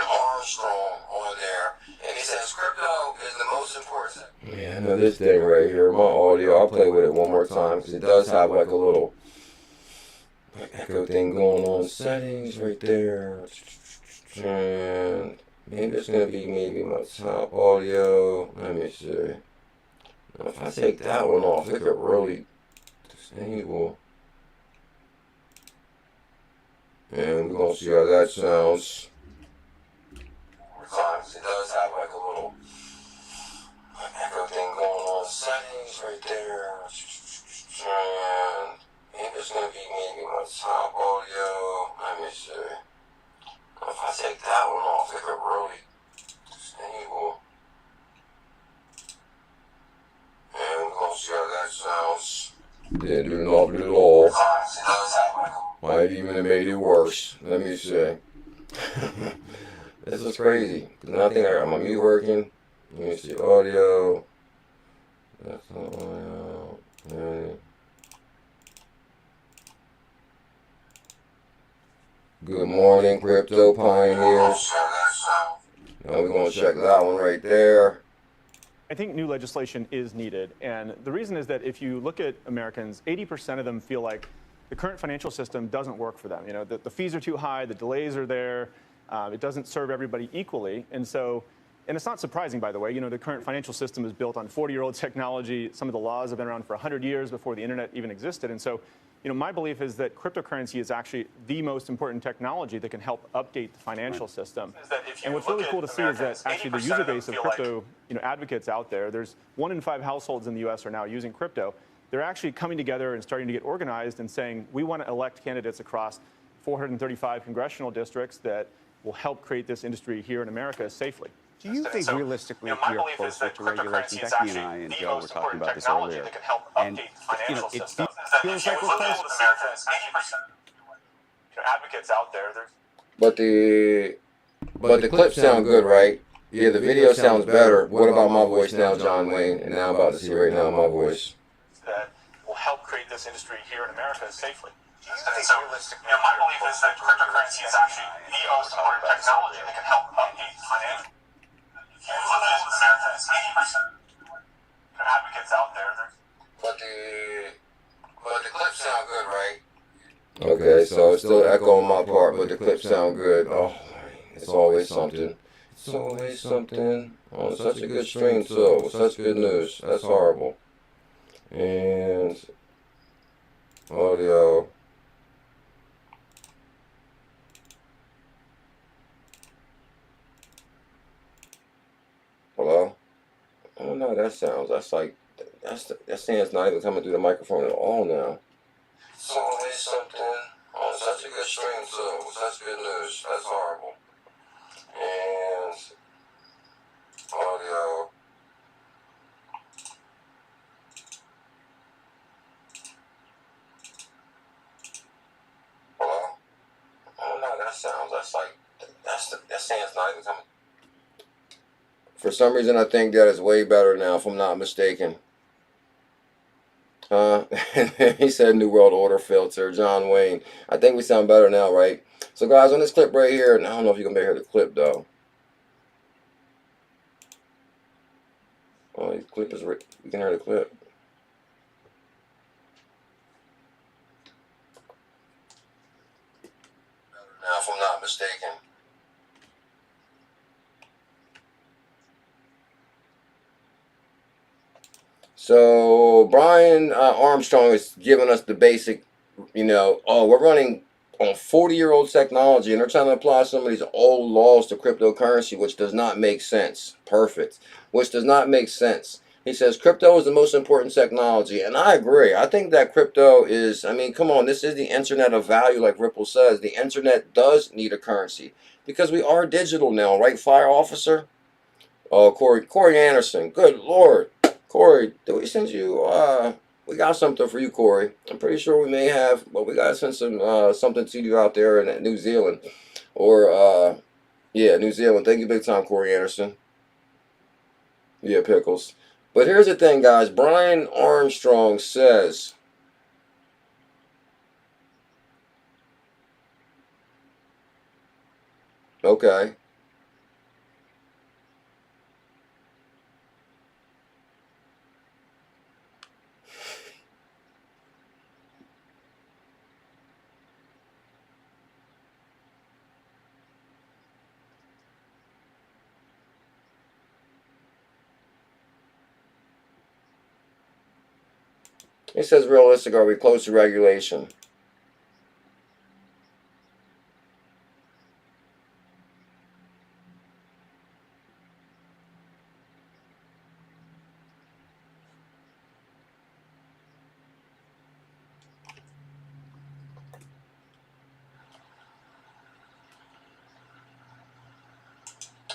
Armstrong on there, and he says crypto is the most important. Yeah, I know this thing right here, my audio. I'll play with it one more time because it does have like a little echo thing going on. Settings right there. And maybe it's going to be maybe my top audio. Let me see. Now, if I take that one off, it could really disable. And we're going to see how that sounds. Sometimes it does have like a little echo thing going on. Settings right there. And I think it's going to be maybe my top audio. Let me see. If I take that one off, it could really disable. And we're going to see how that sounds. Didn't do nothing at all. Sometimes it does have like a Might even have made it worse. Let me see. This is crazy. Cause now I think I got my mute working. Let me see audio. That's not audio. Yeah. Good morning, crypto pioneers. Now we're gonna check that one right there. I think new legislation is needed, and the reason is that if you look at Americans, 80% of them feel like the current financial system doesn't work for them. You know, the fees are too high, the delays are there, it doesn't serve everybody equally, and so, and it's not surprising, by the way, you know, the current financial system is built on 40-year-old technology. Some of the laws have been around for 100 years before the internet even existed, and so, you know, my belief is that cryptocurrency is actually the most important technology that can help update the financial system. And what's really cool to see is that actually the user base of crypto, you know, advocates out there, there's 1 in 5 households in the US are now using crypto. They're actually coming together and starting to get organized and saying, we want to elect candidates across 435 congressional districts that will help create this industry here in America safely. Do you think realistically we are closer to regulation? Becky and I and Joe were talking about this earlier, and you know, it feels like we're close. Advocates out there. But the clips sound good, right? Yeah, the video sounds better. What about my voice now, John Wayne? And now I'm about to see right now my voice. That will help create this industry here in America safely. And so, you know, my belief is that cryptocurrency is actually the most important technology that can help update the financial. America is 80%. Advocates out there. But the clips sound good, right? Okay, so it's still echo on my part, but the clips sound good. Oh, it's always something. It's always something. On such a good stream, too. Such good news. That's horrible. And audio. Hello? Oh no, that sounds. That's like that sound's not even coming through the microphone at all now. It's always something. On such a good stream, too. Such good news. That's horrible. And audio. Hello? Oh no, that sounds. That's like that sounds not even coming. For some reason, I think that is way better now, if I'm not mistaken. He said New World Order filter, John Wayne. I think we sound better now, right? So, guys, on this clip right here, and I don't know if you can hear the clip, though. Oh, the clip is... You can hear the clip. Now, if I'm not mistaken. So Brian Armstrong is giving us the basic, you know, oh, we're running on 40-year-old technology and they're trying to apply some of these old laws to cryptocurrency, which does not make sense. Perfect. Which does not make sense. He says crypto is the most important technology, and I agree. I think that crypto is, I mean, come on, this is the internet of value, like Ripple says. The internet does need a currency because we are digital now, right, Fire Officer? Oh, Corey Anderson. Good Lord. Corey, did we send you, we got something for you, Corey. I'm pretty sure we may have, but we got to send some, something to you out there in New Zealand. Or, yeah, New Zealand. Thank you big time, Corey Anderson. Yeah, Pickles. But here's the thing, guys. Brian Armstrong says, okay. He says, realistic, are we close to regulation?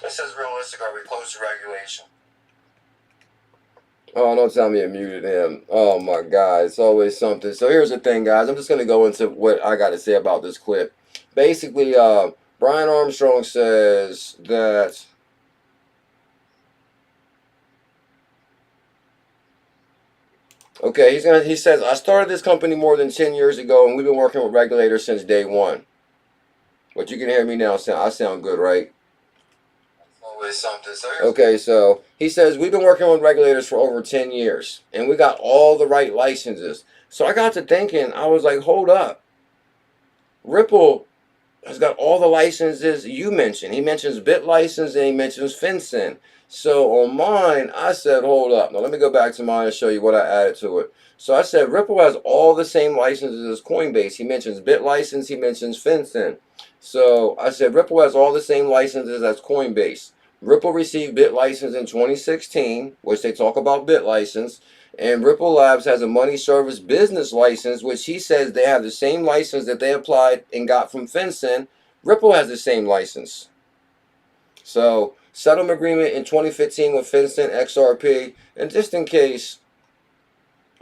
It says realistic, are we close to regulation? Oh, don't tell me I muted him. Oh my God, it's always something. So here's the thing, guys. I'm just gonna go into what I got to say about this clip. Basically, Brian Armstrong says that. Okay, he says, I started this company more than 10 years ago, and we've been working with regulators since day one. But you can hear me now. I sound good, right? Always something. Okay, so he says, we've been working with regulators for over 10 years, and we got all the right licenses. So I got to thinking, I was like, hold up. Ripple has got all the licenses you mentioned. He mentions BitLicense, and he mentions FinCEN. So on mine, I said, hold up. Now let me go back to mine and show you what I added to it. So I said, Ripple has all the same licenses as Coinbase. He mentions BitLicense, he mentions FinCEN. So I said, Ripple has all the same licenses as Coinbase. Ripple received BitLicense in 2016, which they talk about BitLicense. And Ripple Labs has a money service business license, which he says they have the same license that they applied and got from FinCEN. Ripple has the same license. So, settlement agreement in 2015 with FinCEN, XRP. And just in case,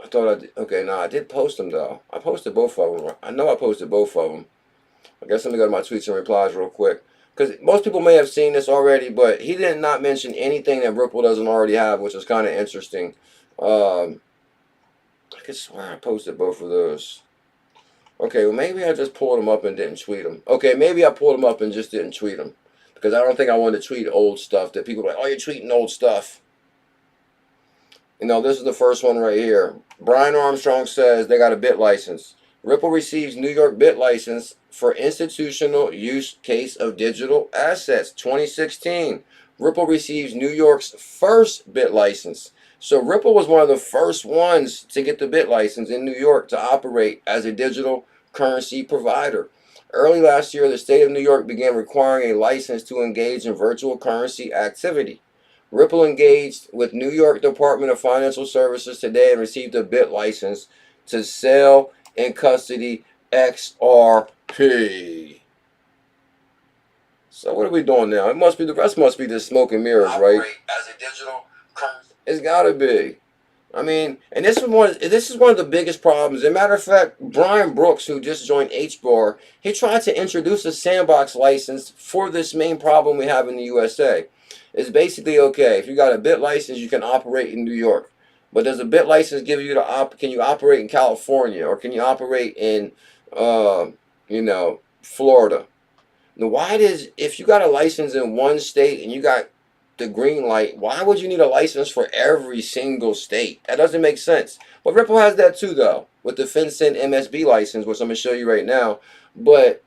I thought I did. Okay, no, I did post them, though. I posted both of them. I know I posted both of them. I guess let me go to my tweets and replies real quick. Because most people may have seen this already, but he did not mention anything that Ripple doesn't already have, which is kind of interesting. I could swear I posted both of those. Okay, well, maybe I just pulled them up and didn't tweet them. Okay, maybe I pulled them up and just didn't tweet them. Because I don't think I wanted to tweet old stuff that people are like, oh, you're tweeting old stuff. You know, this is the first one right here. Brian Armstrong says they got a bit license. Ripple receives New York bit license for institutional use case of digital assets, 2016. Ripple receives New York's first bit license. So Ripple was one of the first ones to get the bit license in New York to operate as a digital currency provider. Early last year, the state of New York began requiring a license to engage in virtual currency activity. Ripple engaged with New York Department of Financial Services today and received a bit license to sell and custody XRP. So what are we doing now? It must be the rest must be the smoke and mirrors, right? As a digital currency. It's gotta be. I mean, and this is one of the biggest problems. As a matter of fact, Brian Brooks, who just joined HBAR, he tried to introduce a sandbox license for this main problem we have in the USA. It's basically, okay, if you got a bit license, you can operate in New York. But does a bit license give you can you operate in California, or can you operate in Florida? Now, if you got a license in one state and you got the green light, why would you need a license for every single state? That doesn't make sense. But Ripple has that too, though, with the FinCEN MSB license, which I'm going to show you right now. But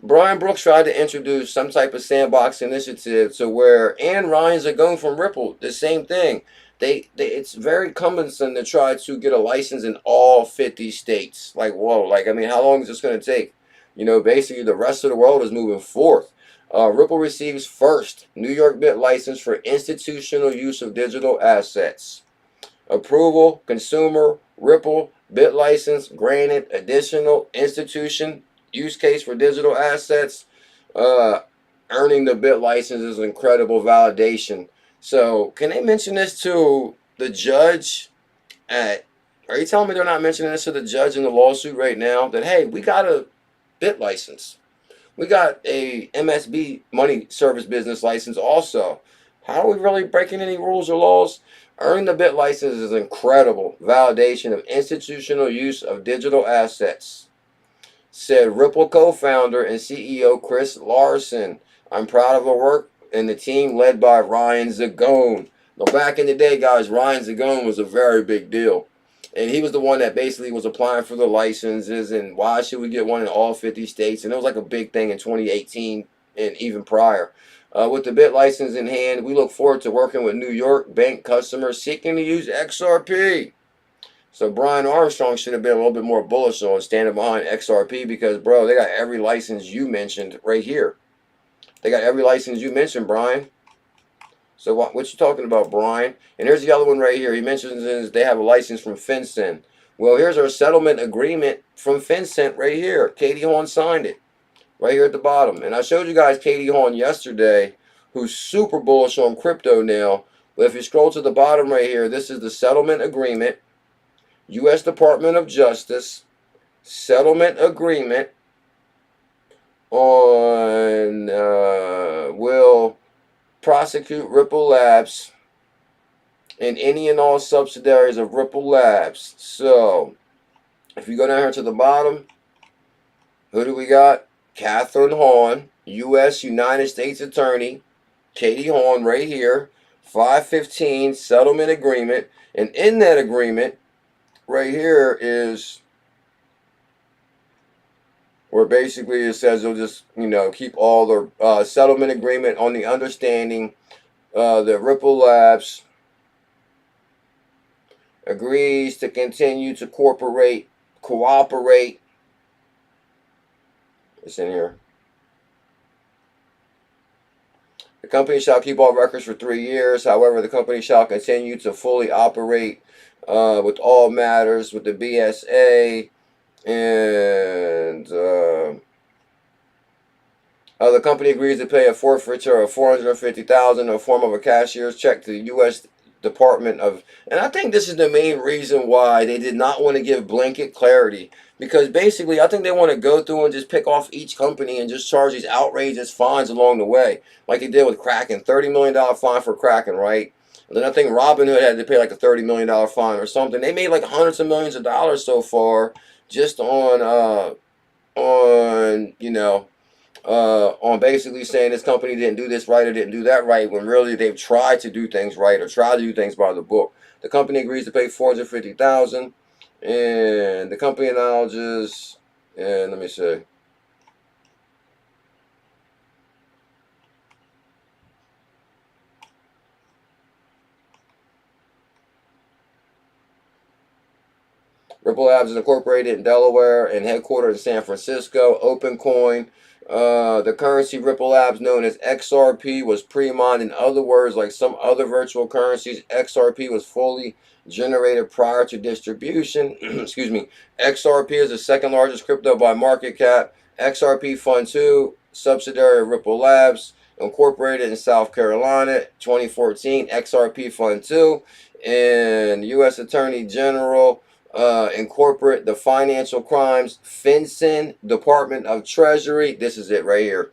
Brian Brooks tried to introduce some type of sandbox initiative to where, and Ryan Zagone from Ripple, the same thing. It's very cumbersome to try to get a license in all 50 states. Like, whoa, like, I mean, how long is this going to take? You know, basically the rest of the world is moving forth. Ripple receives first New York bit license for institutional use of digital assets. Approval, consumer, Ripple, bit license, granted, additional institution, use case for digital assets. Earning the bit license is incredible validation. So, can they mention this to the judge are you telling me they're not mentioning this to the judge in the lawsuit right now? That, hey, we got a bit license. We got a MSB money service business license also. How are we really breaking any rules or laws? Earning the bit license is incredible validation of institutional use of digital assets, said Ripple co-founder and CEO Chris Larson. I'm proud of the work and the team led by Ryan Zagone. Now, back in the day, guys, Ryan Zagone was a very big deal. And he was the one that basically was applying for the licenses and why should we get one in all 50 states. And it was like a big thing in 2018 and even prior. With the bit license in hand, we look forward to working with New York bank customers seeking to use XRP. So Brian Armstrong should have been a little bit more bullish on standing behind XRP because, bro, they got every license you mentioned right here. They got every license you mentioned, Brian. So what you talking about, Brian? And here's the other one right here. He mentions they have a license from FinCEN. Well, here's our settlement agreement from FinCEN right here. Katie Horn signed it right here at the bottom. And I showed you guys Katie Horn yesterday who's super bullish on crypto now. But if you scroll to the bottom right here, this is the settlement agreement. U.S. Department of Justice settlement agreement on will prosecute Ripple Labs and any and all subsidiaries of Ripple Labs. So, if you go down here to the bottom, who do we got? Catherine Hahn, U.S. United States Attorney, Katie Hahn right here, 515 settlement agreement. And in that agreement, right here is where basically it says they'll just, keep all the settlement agreement on the understanding that Ripple Labs agrees to continue to cooperate. It's in here. The company shall keep all records for 3 years. However, the company shall continue to fully operate with all matters with the BSA. And the company agrees to pay a forfeiture of $450,000 in the form of a cashier's check to the U.S. Department of, and I think this is the main reason why they did not want to give blanket clarity, because basically I think they want to go through and just pick off each company and just charge these outrageous fines along the way, like they did with Kraken, $30 million fine for Kraken, right? And then I think Robinhood had to pay like a $30 million fine or something. They made like hundreds of millions of dollars so far just on basically saying this company didn't do this right or didn't do that right, when really they've tried to do things right or tried to do things by the book. The company agrees to pay $450,000, and the company acknowledges, and let me see. Ripple Labs is incorporated in Delaware and headquartered in San Francisco. OpenCoin, the currency Ripple Labs, known as XRP, was pre-mined. In other words, like some other virtual currencies, XRP was fully generated prior to distribution. Excuse me. XRP is the second largest crypto by market cap. XRP Fund 2, subsidiary of Ripple Labs, incorporated in South Carolina, 2014. XRP Fund 2, and U.S. Attorney General incorporate the financial crimes, FinCEN, Department of Treasury. This is it right here.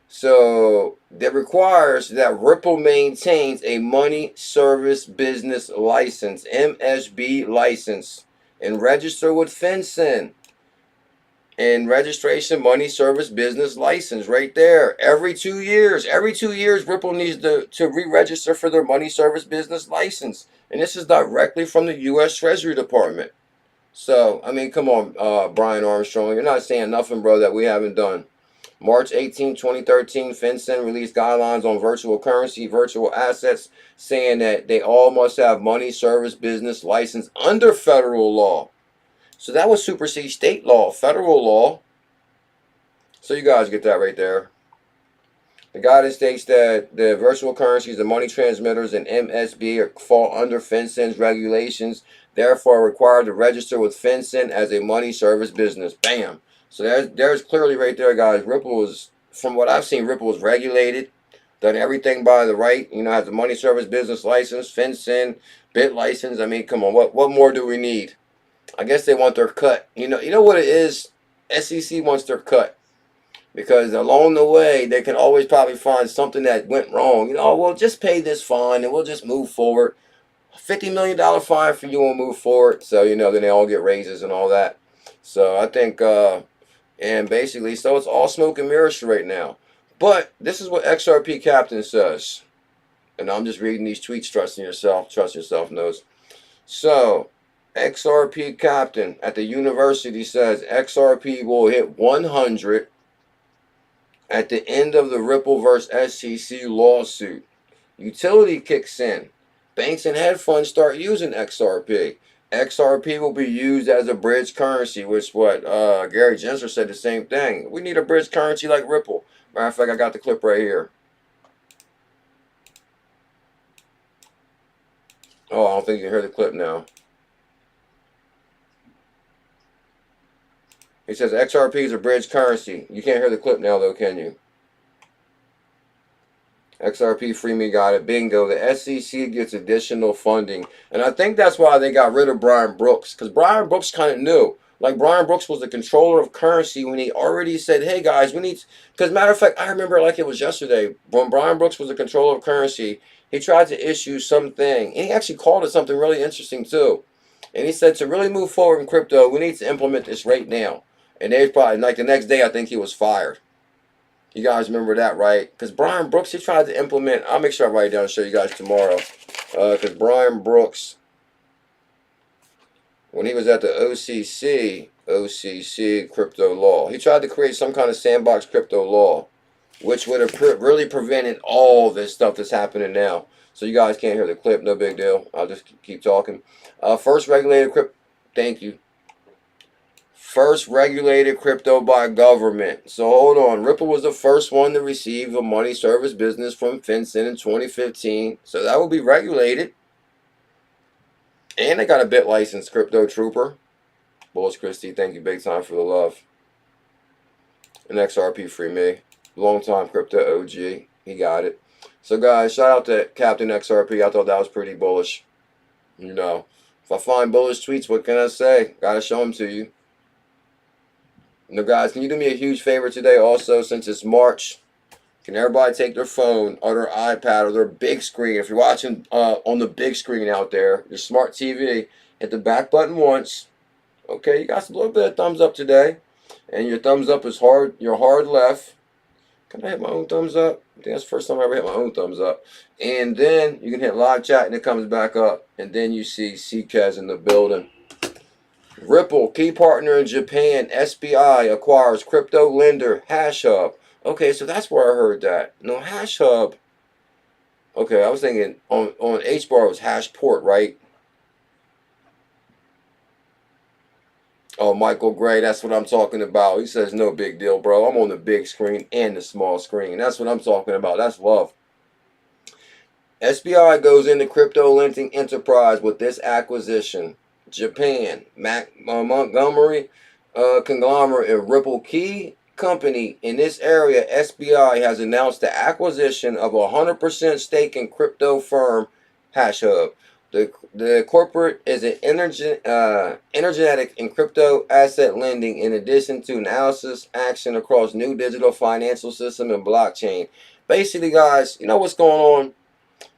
So that requires that Ripple maintains a money service business license, MSB license, and register with FinCEN. And registration money service business license right there. Every 2 years, Ripple needs to re-register for their money service business license. And this is directly from the U.S. Treasury Department. So, I mean, come on, Brian Armstrong. You're not saying nothing, bro, that we haven't done. March 18, 2013, FinCEN released guidelines on virtual currency, virtual assets, saying that they all must have money service business license under federal law. So that would supersede state law, federal law. So you guys get that right there. The guidance states that the virtual currencies, the money transmitters, and MSB fall under FinCEN's regulations, therefore are required to register with FinCEN as a money service business. Bam. So there's clearly right there, guys. Ripple is, from what I've seen, Ripple is regulated, done everything by the right. Has the money service business license, FinCEN, Bit license. I mean, come on, what more do we need? I guess they want their cut. You know what it is? SEC wants their cut. Because along the way, they can always probably find something that went wrong. We'll just pay this fine and we'll just move forward. $50 million fine for you and move forward. So, then they all get raises and all that. So, I think, and basically, so it's all smoke and mirrors right now. But this is what XRP Captain says. And I'm just reading these tweets, trust yourself knows. So, XRP Captain at the university says XRP will hit 100 at the end of the Ripple vs. SEC lawsuit. Utility kicks in. Banks and hedge funds start using XRP. XRP will be used as a bridge currency, which Gary Gensler said the same thing. We need a bridge currency like Ripple. Matter of fact, I got the clip right here. Oh, I don't think you can hear the clip now. He says XRP is a bridge currency. You can't hear the clip now, though, can you? XRP Free Me got it. Bingo. The SEC gets additional funding. And I think that's why they got rid of Brian Brooks. Because Brian Brooks kind of knew. Like, Brian Brooks was the controller of currency when he already said, hey, guys, we need... Because, matter of fact, I remember like it was yesterday. When Brian Brooks was the controller of currency, he tried to issue something. And he actually called it something really interesting, too. And he said, to really move forward in crypto, we need to implement this right now. And they probably, like the next day, I think he was fired. You guys remember that, right? Because Brian Brooks, he tried to implement... I'll make sure I write it down and show you guys tomorrow. Because Brian Brooks, when he was at the OCC crypto law, he tried to create some kind of sandbox crypto law, which would have really prevented all this stuff that's happening now. So you guys can't hear the clip, no big deal. I'll just keep talking. First regulated crypto... Thank you. First regulated crypto by government. So hold on. Ripple was the first one to receive a money service business from FinCEN in 2015. So that will be regulated. And they got a bit licensed crypto trooper. Bullish Christie, thank you big time for the love. And XRP Free Me. Long time crypto OG. He got it. So guys, shout out to Captain XRP. I thought that was pretty bullish. You know, if I find bullish tweets, what can I say? Gotta show them to you. Now, guys, can you do me a huge favor today also, since it's March? Can everybody take their phone or their iPad or their big screen? If you're watching on the big screen out there, your smart TV, hit the back button once. Okay, you got a little bit of thumbs up today. And your thumbs up is hard, your hard left. Can I hit my own thumbs up? I think that's the first time I ever hit my own thumbs up. And then you can hit live chat and it comes back up. And then you see CKEZ in the building. Ripple, key partner in Japan, SBI acquires crypto lender ℙ𝕝𝕗. Okay, so that's where I heard that. No, ℙ𝕝𝕗. Okay, I was thinking on HBAR it was ℙPort, right? Oh, Michael Gray, that's what I'm talking about. He says, no big deal, bro. I'm on the big screen and the small screen. That's what I'm talking about. That's love. SBI goes into crypto lending enterprise with this acquisition. Japan, Montgomery conglomerate and Ripple key company in this area. SBI has announced the acquisition of a 100% stake in crypto firm ℙ𝕝𝕗. The corporate is an energetic in crypto asset lending in addition to analysis action across new digital financial system and blockchain. Basically, guys, you know what's going on?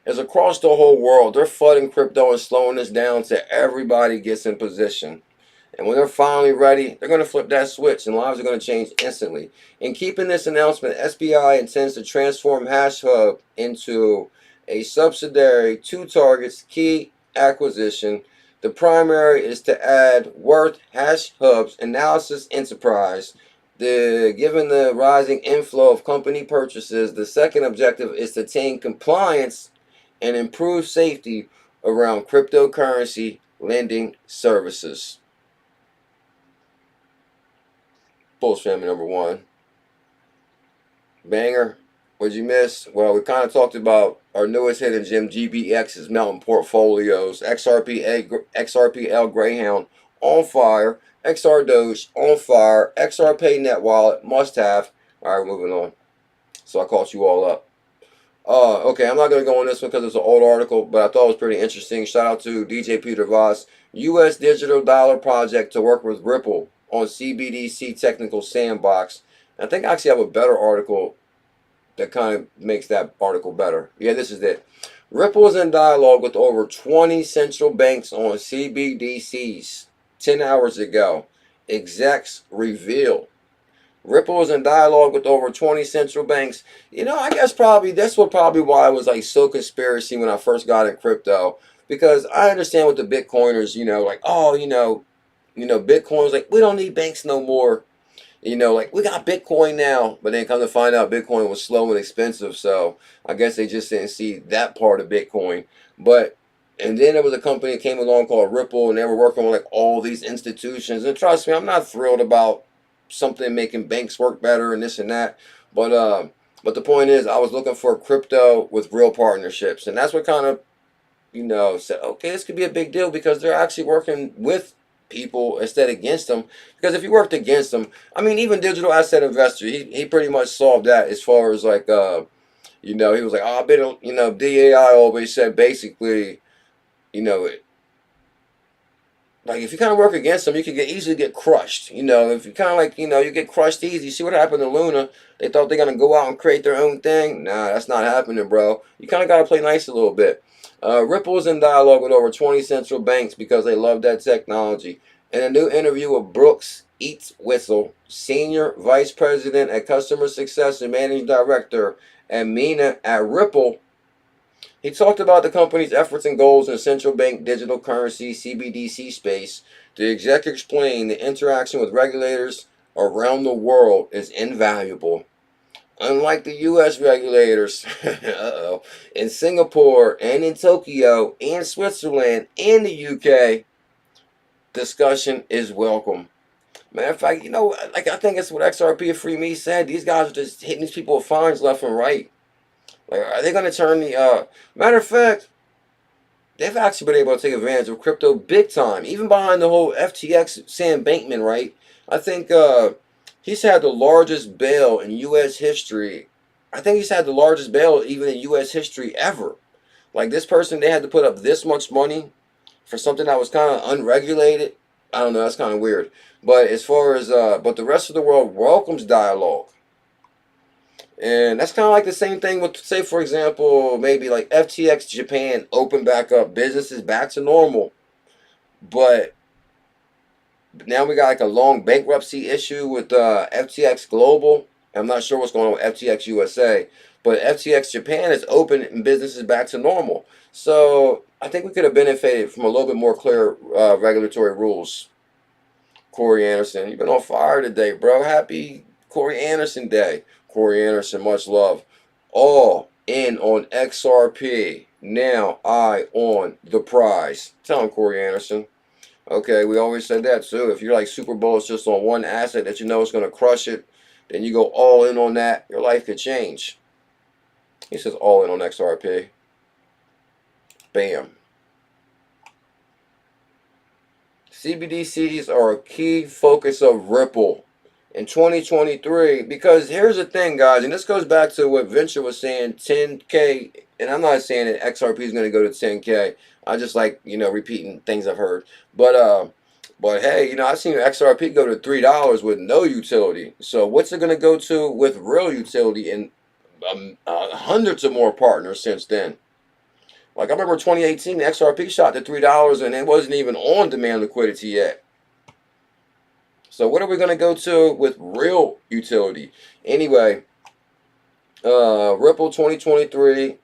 Is across the whole world, they're flooding crypto and slowing this down till everybody gets in position. And when they're finally ready, they're going to flip that switch and lives are going to change instantly. In keeping this announcement, SBI intends to transform ℙ𝕝𝕗 into a subsidiary. Two targets, key acquisition. The primary is to add worth ℙ𝕝𝕗's analysis enterprise. Given the rising inflow of company purchases, the second objective is to attain compliance and improve safety around cryptocurrency lending services. Bulls family number one. Banger. What'd you miss? Well, we kind of talked about our newest hidden gem, GBX's mountain portfolios. XRPL Greyhound on fire. XRDoge on fire. XRPayNeT Wallet must have. All right, moving on. So I caught you all up. Okay, I'm not going to go on this one because it's an old article, but I thought it was pretty interesting. Shout out to DJ Peter Voss. U.S. Digital Dollar Project to work with Ripple on CBDC Technical Sandbox. And I think I actually have a better article that kind of makes that article better. Yeah, this is it. Ripple is in dialogue with over 20 central banks on CBDCs 10 hours ago. Execs reveal. Ripple is in dialogue with over 20 central banks. You know, I guess probably that's probably why I was like so conspiracy when I first got in crypto. Because I understand with the Bitcoiners, you know, like, oh, you know, Bitcoin's like, we don't need banks no more. You know, like, we got Bitcoin now. But then come to find out Bitcoin was slow and expensive. So I guess they just didn't see that part of Bitcoin. But, and then there was a company that came along called Ripple. And they were working on like all these institutions. And trust me, I'm not thrilled about something making banks work better and this and that. But the point is, I was looking for crypto with real partnerships. And that's what kind of, you know, said, okay, this could be a big deal because they're actually working with people instead against them. Because if you worked against them, I mean, even Digital Asset Investor, he pretty much solved that as far as like He was like, oh, I've been, DAI always said basically, like if you kind of work against them, you can easily get crushed. If you kind of like, you get crushed easy. See what happened to Luna? They thought they're going to go out and create their own thing. Nah, that's not happening, bro. You kind of got to play nice a little bit. Ripple is in dialogue with over 20 central banks because they love that technology. In a new interview with Brooks 𝕊𝕚𝕟𝕤𝕤, Senior Vice President and Customer Success and Managing Director at 𝕝𝕚𝕟𝕤𝕤 at Ripple, he talked about the company's efforts and goals in the central bank digital currency CBDC space. The executive explained the interaction with regulators around the world is invaluable. Unlike the U.S. regulators in Singapore and in Tokyo and Switzerland and the U.K., discussion is welcome. Matter of fact, like I think it's what XRP and Free Me said. These guys are just hitting these people with fines left and right. Like, are they going to turn the... Matter of fact, they've actually been able to take advantage of crypto big time. Even behind the whole FTX Sam Bankman, right? I think he's had the largest bail in U.S. history. I think he's had the largest bail even in U.S. history ever. Like, this person, they had to put up this much money for something that was kind of unregulated. I don't know, that's kind of weird. But as far as... but the rest of the world welcomes dialogue. And that's kind of like the same thing with, say, for example, maybe like FTX Japan opened back up. Business is back to normal. But now we got like a long bankruptcy issue with FTX Global. I'm not sure what's going on with FTX USA. But FTX Japan is open and business is back to normal. So I think we could have benefited from a little bit more clear regulatory rules. Corey Anderson, you've been on fire today, bro. Happy Corey Anderson Day. Corey Anderson, much love. All in on XRP. Now I on the prize. Tell him, Corey Anderson. Okay, we always said that too. If you're like super bullish just on one asset that you know is going to crush it, then you go all in on that. Your life could change. He says all in on XRP. Bam. CBDCs are a key focus of Ripple in 2023, because here's the thing, guys, and this goes back to what Venture was saying, 10K, and I'm not saying that XRP is going to go to 10K. I just like, repeating things I've heard. But hey, I've seen XRP go to $3 with no utility. So what's it going to go to with real utility and hundreds of more partners since then? Like I remember 2018, the XRP shot to $3 and it wasn't even on demand liquidity yet. So what are we going to go to with real utility? Anyway, Ripple 2023,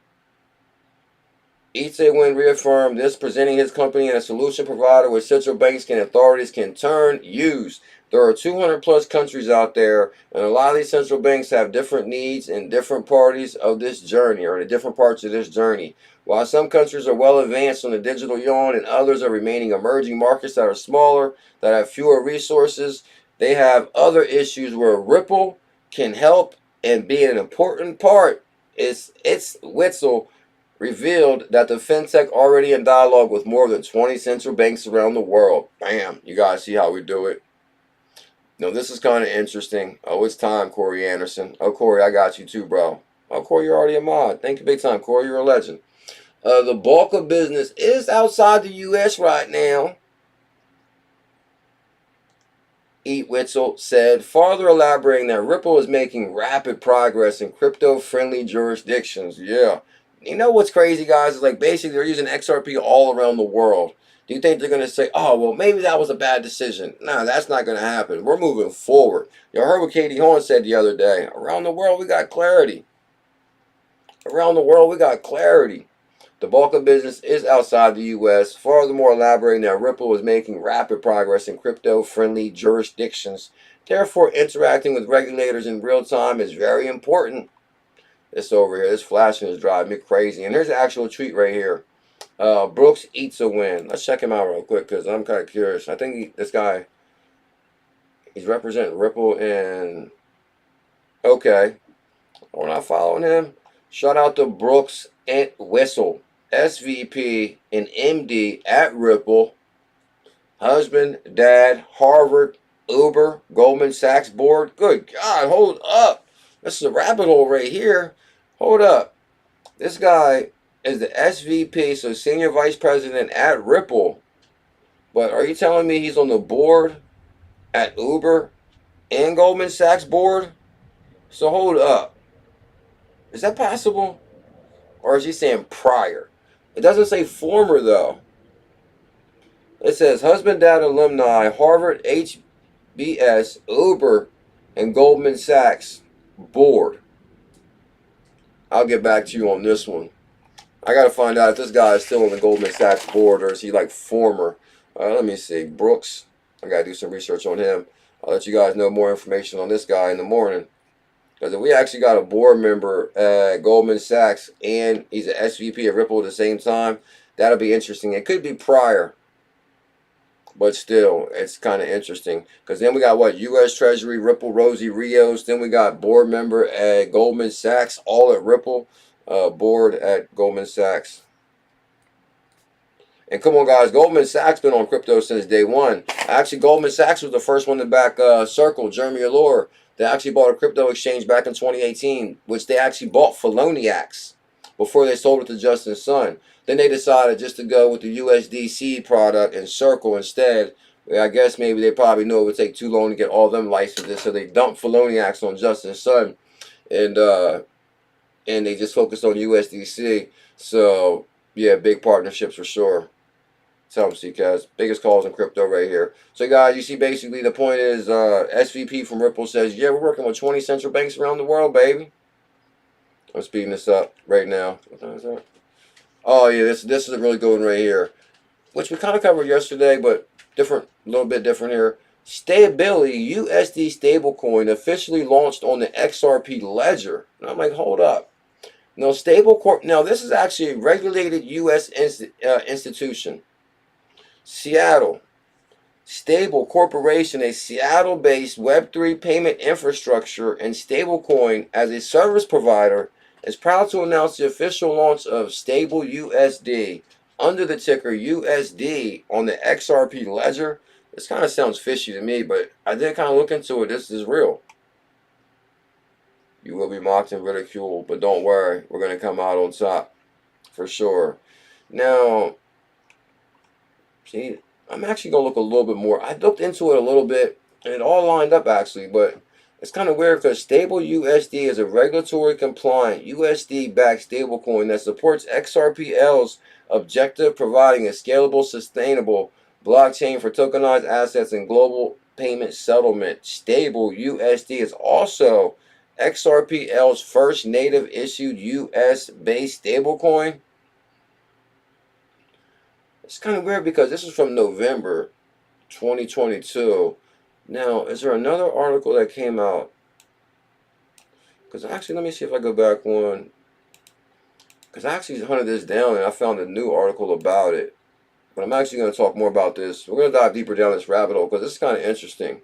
𝕊𝕚𝕚𝕚 reaffirmed this, presenting his company as a solution provider which central banks and authorities can use. There are 200 plus countries out there, and a lot of these central banks have different needs in different parties of this journey, or the different parts of this journey. While some countries are well advanced on the digital yuan and others are remaining emerging markets that are smaller, that have fewer resources, they have other issues where Ripple can help and be an important part. It's 𝕊𝕚𝕚𝕚 revealed that the fintech already in dialogue with more than 20 central banks around the world. Bam, you guys see how we do it. Now this is kind of interesting. Oh, it's time, Corey Anderson. Oh, Corey, I got you too, bro. Oh, Corey, you're already a mod. Thank you big time, Corey. You're a legend. The bulk of business is outside the U.S. right now, 𝕊𝕚𝕚𝕚 said, further elaborating that Ripple is making rapid progress in crypto-friendly jurisdictions. Yeah. You know what's crazy, guys? Is like basically they're using XRP all around the world. Do you think they're going to say, oh, well, maybe that was a bad decision? No, that's not going to happen. We're moving forward. You heard what Katie Horn said the other day. Around the world, we got clarity. Around the world, we got clarity. The bulk of business is outside the U.S. Furthermore, elaborating that Ripple is making rapid progress in crypto-friendly jurisdictions. Therefore, interacting with regulators in real time is very important. This over here, this flashing is driving me crazy. And there's an actual tweet right here. Brooks eats a win. Let's check him out real quick because I'm kind of curious. I think this guy, he's representing Ripple and... Okay. We're not following him. Shout out to Brooks 𝕊𝕚𝕚𝕚, SVP and MD at Ripple. Husband, dad, Harvard, Uber, Goldman Sachs board. Good God, hold up. This is a rabbit hole right here. hold up. This guy is the SVP, so Senior Vice President at Ripple. But are you telling me he's on the board at Uber and Goldman Sachs board? So hold up. Is that possible? Or is he saying prior? It doesn't say former, though. It says husband, dad, alumni, Harvard, HBS, Uber, and Goldman Sachs board. I'll get back to you on this one. I got to find out if this guy is still on the Goldman Sachs board or is he like former. Let me see. Brooks. I got to do some research on him. I'll let you guys know more information on this guy in the morning. Because if we actually got a board member at Goldman Sachs and he's an SVP at Ripple at the same time, that'll be interesting. It could be prior. But still, it's kind of interesting. Because then we got what? U.S. Treasury, Ripple, Rosie Rios. Then we got board member at Goldman Sachs, all at Ripple. Board at Goldman Sachs. And come on, guys. Goldman Sachs been on crypto since day one. Actually, Goldman Sachs was the first one to back Circle, Jeremy Allure. They actually bought a crypto exchange back in 2018, which they actually bought 𝕊𝕚𝕟𝕤𝕤 before they sold it to Justin Sun. Then they decided just to go with the USDC product and Circle instead. I guess maybe they probably knew it would take too long to get all them licenses, so they dumped 𝕊𝕚𝕟𝕤𝕤 on Justin Sun, and they just focused on USDC. So yeah, big partnerships for sure. Tell them, CCAS. Biggest calls in crypto right here. So guys, you see basically the point is SVP from Ripple says, yeah, we're working with 20 central banks around the world, baby. I'm speeding this up right now. What time is that? Oh yeah, this is a really good one right here, which we kind of covered yesterday, but different, a little bit different here. Stability USD stablecoin officially launched on the XRP ledger. And I'm like, hold up. Now this is actually a regulated U.S. institution. Seattle Stable Corporation, a Seattle-based Web3 payment infrastructure and stablecoin as a service provider, is proud to announce the official launch of Stable USD under the ticker USD on the XRP ledger. This kind of sounds fishy to me, but I did kind of look into it. This is real. You will be mocked and ridiculed, but don't worry. We're going to come out on top for sure. Now, see, I'm actually going to look a little bit more. I looked into it a little bit, and it all lined up actually, but it's kind of weird because Stable USD is a regulatory compliant USD-backed stablecoin that supports XRPL's objective, providing a scalable, sustainable blockchain for tokenized assets and global payment settlement. Stable USD is also XRPL's first native issued US-based stablecoin. It's kind of weird because this is from November 2022. Now, is there another article that came out? Because actually, let me see if I go back one. Because I actually hunted this down and I found a new article about it. But I'm actually going to talk more about this. We're going to dive deeper down this rabbit hole because this is kind of interesting.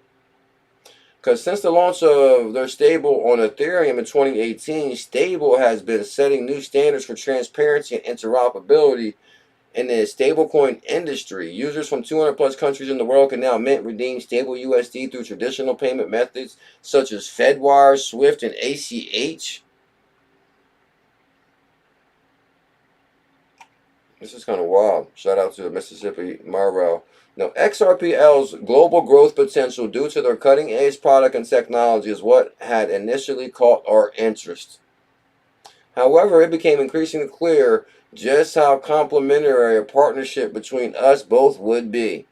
Because since the launch of their stable on Ethereum in 2018, Stable has been setting new standards for transparency and interoperability in the stablecoin industry. Users from 200 plus countries in the world can now mint, redeem Stable USD through traditional payment methods such as Fedwire, Swift, and ACH. This is kind of wild. Shout out to the Mississippi Marvel. Now, XRPL's global growth potential due to their cutting-edge product and technology is what had initially caught our interest. However, it became increasingly clear just how complementary a partnership between us both would be.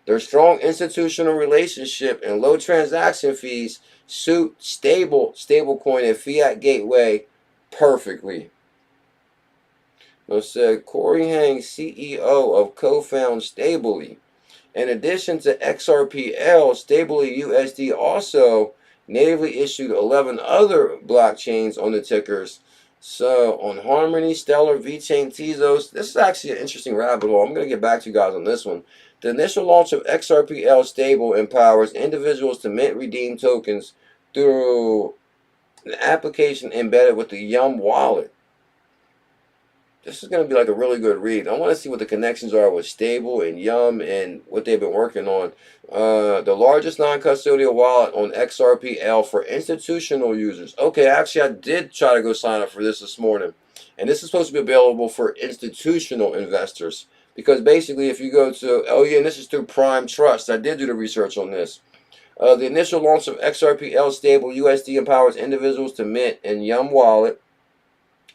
Their strong institutional relationship and low transaction fees suit stablecoin and fiat gateway perfectly. Now, said Corey Hang, CEO of Co-Found Stably. In addition to XRPL, Stably USD also natively issued 11 other blockchains on the tickers. So on Harmony, Stellar, VeChain, Tezos, this is actually an interesting rabbit hole. I'm going to get back to you guys on this one. The initial launch of XRPL Stable empowers individuals to mint redeem tokens through an application embedded with the Yum wallet. this is going to be like a really good read. I want to see what the connections are with Stable and Yum and what they've been working on. The largest non-custodial wallet on XRPL for institutional users. Okay, actually, I did try to go sign up for this morning. And this is supposed to be available for institutional investors. Because basically, if you go to, oh yeah, and this is through Prime Trust. I did do the research on this. The initial launch of XRPL Stable USD empowers individuals to mint and Yum Wallet,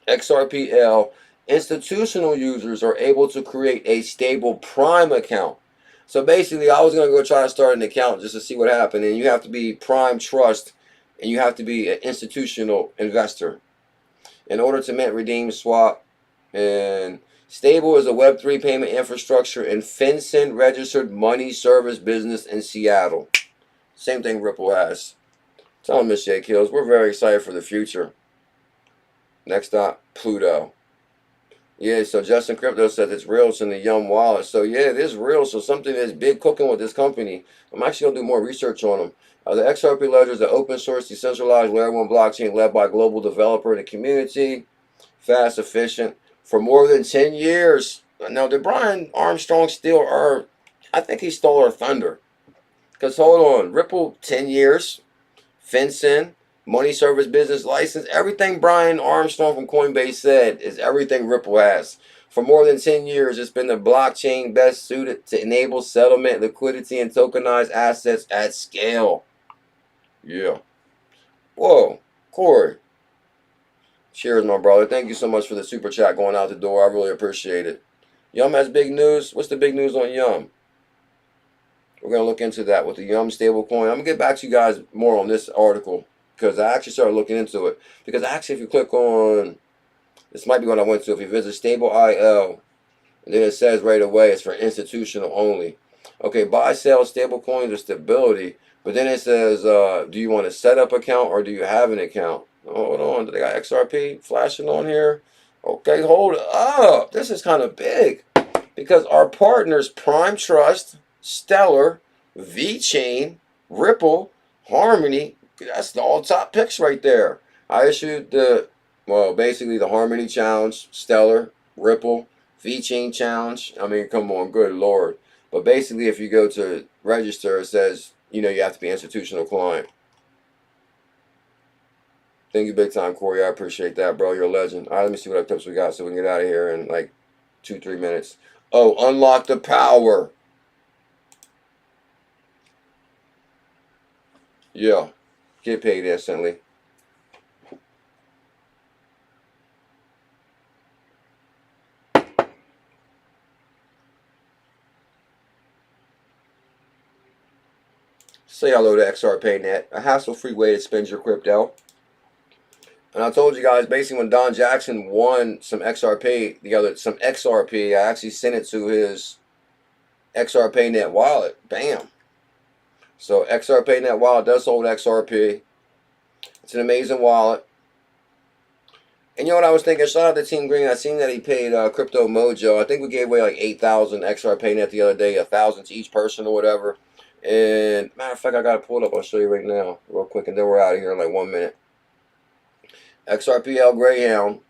XRPL. Institutional users are able to create a stable Prime account. So basically, I was going to go try to start an account just to see what happened. And you have to be Prime Trust, and you have to be an institutional investor in order to mint, redeem, swap. And Stable is a Web3 payment infrastructure and FinCEN registered money service business in Seattle. Same thing Ripple has. Tell them, Miss J Kills, we're very excited for the future. Next up, Pluto. Yeah, so Justin Crypto said it's real. It's in the Yum wallet. So yeah, it is real. So something is big cooking with this company. I'm actually going to do more research on them. The XRP Ledger is an open source, decentralized layer 1 blockchain led by a global developer in the community. Fast, efficient. For more than 10 years. Now, did Brian Armstrong steal our... I think he stole our thunder. Because hold on. Ripple, 10 years. FinCEN. Money service business license. Everything Brian Armstrong from Coinbase said is everything Ripple has. For more than 10 years, it's been the blockchain best suited to enable settlement, liquidity, and tokenized assets at scale. Yeah. Whoa. Corey. Cheers, my brother. Thank you so much for the super chat going out the door. I really appreciate it. Yum has big news. What's the big news on Yum? We're going to look into that with the Yum stablecoin. I'm going to get back to you guys more on this article, because I actually started looking into it. Because actually, if you click on, this might be what I went to. If you visit Stable.io, and then it says right away it's for institutional only. Okay, buy, sell stablecoins or stability. But then it says, do you want a setup account or do you have an account? Hold on, do they got XRP flashing on here? Okay, hold up. This is kind of big. Because our partners, Prime Trust, Stellar, VeChain, Ripple, Harmony, that's the all top picks right there. I issued the, well, basically the Harmony Challenge, Stellar, Ripple, VeChain Challenge. I mean, come on, good Lord. But basically, if you go to register, it says, you know, you have to be an institutional client. Thank you big time, Corey. I appreciate that, bro. You're a legend. All right, let me see what tips we got so we can get out of here in like 2-3 minutes. Oh, unlock the power. Yeah. Get paid instantly. Say hello to XRPayNeT, a hassle-free way to spend your crypto. And I told you guys, basically, when Don Jackson won some XRP, some XRP, I actually sent it to his XRPayNeT wallet. Bam. So XRPayNeT wallet does hold XRP. It's an amazing wallet. And you know what I was thinking? Shout out to Team Green. I seen that he paid 𝕊𝕚𝕟𝕤𝕤. I think we gave away like 8,000 XRPayNeT the other day, 1,000 to each person or whatever. And matter of fact, I got to pull it up. I'll show you right now real quick. And then we're out of here in like 1 minute. XRPL Greyhound.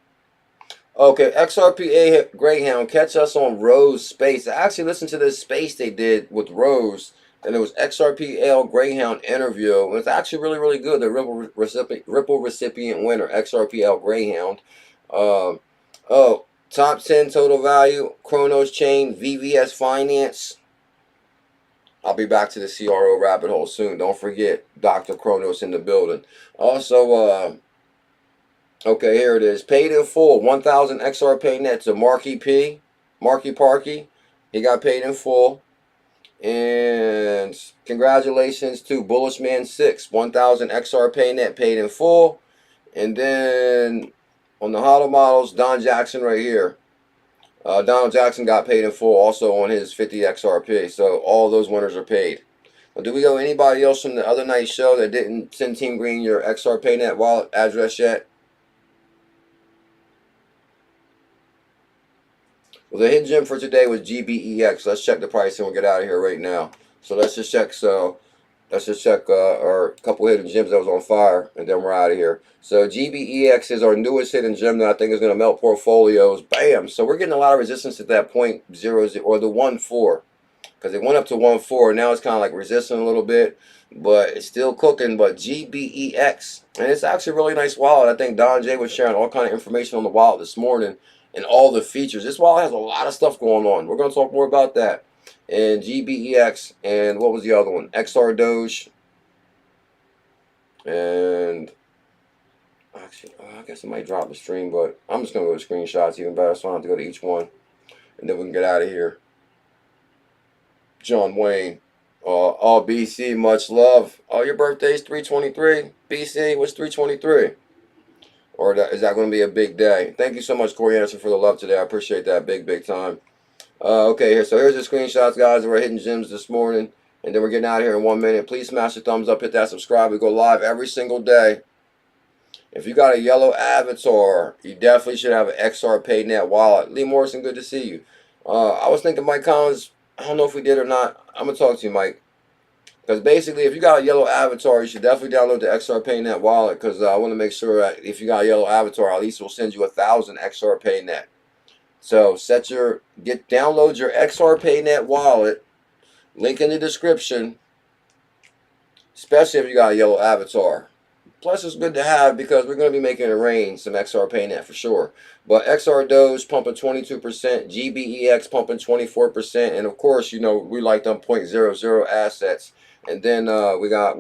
Okay, XRPA Greyhound. Catch us on Rose Space. I actually listened to this space they did with Rose. And it was XRPL Greyhound interview. And it's actually really, really good. The Ripple recipient winner, XRPL Greyhound. Oh, top 10 total value, Kronos chain, VVS Finance. I'll be back to the CRO rabbit hole soon. Don't forget, Dr. Kronos in the building. Also, okay, here it is. Paid in full, 1,000 XRPayNeT to Marky Parky. He got paid in full. And congratulations to BullishMan6, 1,000 XRPayNeT paid in full. And then on the hollow models, Don Jackson right here. Donald Jackson got paid in full also on his 50 XRP. So all those winners are paid. Now, do we go anybody else from the other night's show that didn't send Team Green your XRPayNeT wallet address yet? Well, the hidden gem for today was GBEX. Let's check the price and we'll get out of here right now. So let's just check. So Let's just check our couple hidden gems that was on fire, and then we're out of here. So GBEX is our newest hidden gem that I think is going to melt portfolios. Bam! So we're getting a lot of resistance at that 0.00 or the 1.4, because it went up to 1.4. Now it's kind of like resisting a little bit, but it's still cooking. But GBEX, and it's actually a really nice wallet. I think Don J was sharing all kind of information on the wallet this morning and all the features. This wallet has a lot of stuff going on. We're going to talk more about that. And GBEX, and what was the other one? XRDoge, and actually, I guess I might drop the stream, but I'm just gonna go to screenshots even better, so I don't have to go to each one, and then we can get out of here. John Wayne, all BC, much love. Oh, your birthday's 3/23. BC, what's 3/23? Or is that going to be a big day? Thank you so much, Corey Anderson, for the love today. I appreciate that big time. Okay, here. So here's the screenshots, guys. We're hitting gems this morning, and then we're getting out of here in 1 minute. Please smash the thumbs up, hit that subscribe. We go live every single day. If you got a yellow avatar, you definitely should have an XRPayNeT Wallet. Lee Morrison, good to see you. I was thinking Mike Collins. I don't know if we did or not. I'm gonna talk to you, Mike. Because basically, if you got a yellow avatar, you should definitely download the XRPayNeT Wallet. Because I want to make sure that if you got a yellow avatar, at least we'll send you 1,000 XRPayNeT. So download your XRPayNeT Wallet, link in the description, especially if you got a yellow avatar. Plus it's good to have because we're going to be making it rain some XRPayNeT for sure. But XRDoge pumping 22%, GBEX pumping 24%, and of course, you know, we like them 0.00 assets. And then we got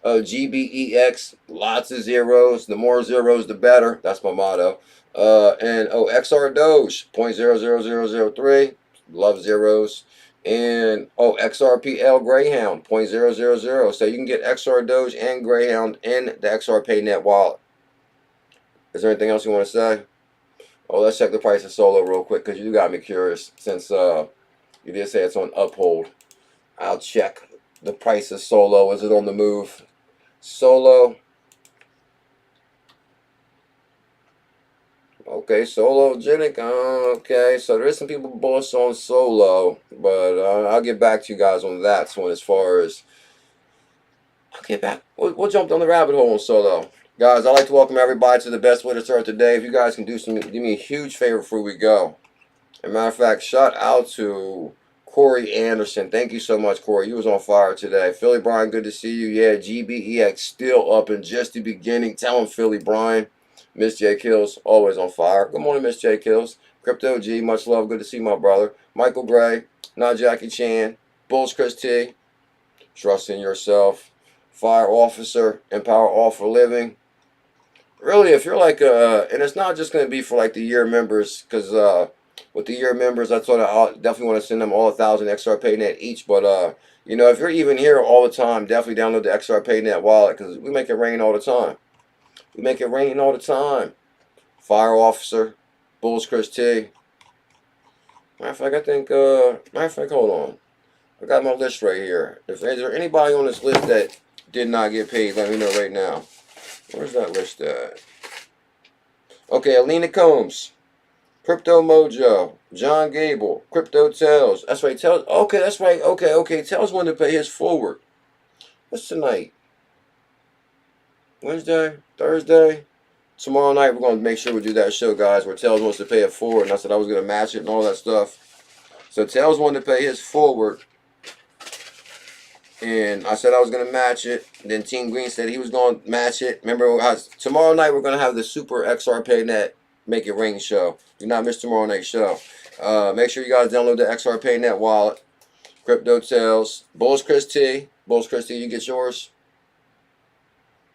GBEX, lots of zeros. The more zeros, the better. That's my motto. And XRDoge 0.00003, love zeros. And XRPL Greyhound 0.000. So you can get XRDoge and Greyhound in the XRPayNeT Wallet. Is there anything else you want to say? Let's check the price of Solo real quick because you got me curious. Since you did say it's on UPHOLD, I'll check the price of Solo. Is it on the move? Solo. Okay, Sologenic. Okay, so there is some people bullish on Solo, but I'll get back to you guys on that one as far as. I'll get back. We'll jump down the rabbit hole on Solo. Guys, I'd like to welcome everybody to the best way to start the day. If you guys can do me a huge favor before we go. As a matter of fact, shout out to Corey Anderson. Thank you so much, Corey. You was on fire today. Philly Brian, good to see you. Yeah, GBEX still up in just the beginning. Tell him, Philly Brian. Miss J Kills, always on fire. Good morning, Miss J Kills. Crypto G, much love. Good to see my brother. Michael Gray, not Jackie Chan. Bulls Chris T. Trust in yourself. Fire Officer, Empower All for Living. Really, if you're like, and it's not just going to be for like the year members, because with the year members, I thought I definitely want to send them all 1,000 XRPayNeT each. But, you know, if you're even here all the time, definitely download the XRPayNeT Wallet because we make it rain all the time. We make it rain all the time. Fire Officer, Bulls Chris T. Matter of fact, I think, hold on. I got my list right here. Is there anybody on this list that did not get paid? Let me know right now. Where's that list at? Okay, Alina Combs, Crypto Mojo, John Gable, Crypto Tells. That's right, Tells. Okay, that's right. Okay. Tells wanted to pay his forward. What's tonight? Wednesday, Thursday. Tomorrow night we're going to make sure we do that show, guys, where Tells wants to pay it forward, and I said I was going to match it and all that stuff. So Tells wanted to pay his forward, and I said I was going to match it. And then Team Green said he was going to match it. Remember, tomorrow night we're going to have the Super XRPayNeT Make It Rain show. Do not miss tomorrow night's show. Make sure you guys download the XRPayNeT Wallet. Crypto Tells. Bulls Chris T. Bulls Chris T, you get yours.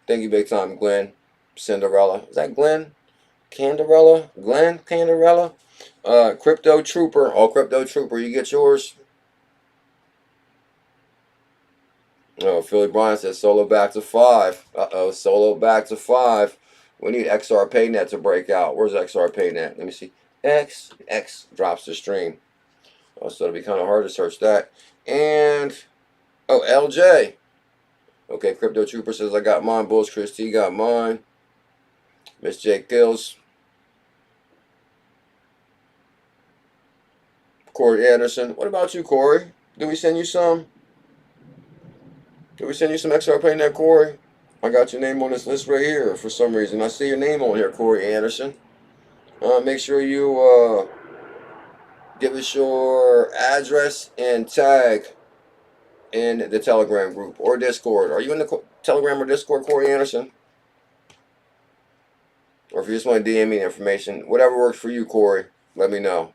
Thank you big time, Glenn. Cinderella. Is that Glenn? Canderella? Glenn Canderella? Crypto Trooper. Crypto Trooper, you get yours. Philly Bryan says Solo back to 5. Solo back to 5. We need XRPayNeT to break out. Where's XRPayNeT? Let me see. X drops the stream. So it'll be kind of hard to search that. And, LJ. Okay, Crypto Trooper says I got mine. Bulls Chris T got mine. Miss J Kills. Corey Anderson. What about you, Corey? Did we send you some? Did we send you some XRPayNeT, Corey? I got your name on this list right here for some reason. I see your name on here, Corey Anderson. Make sure you give us your address and tag in the Telegram group or Discord. Are you in the Telegram or Discord, Corey Anderson? Or if you just want to DM me the information, whatever works for you, Corey, let me know.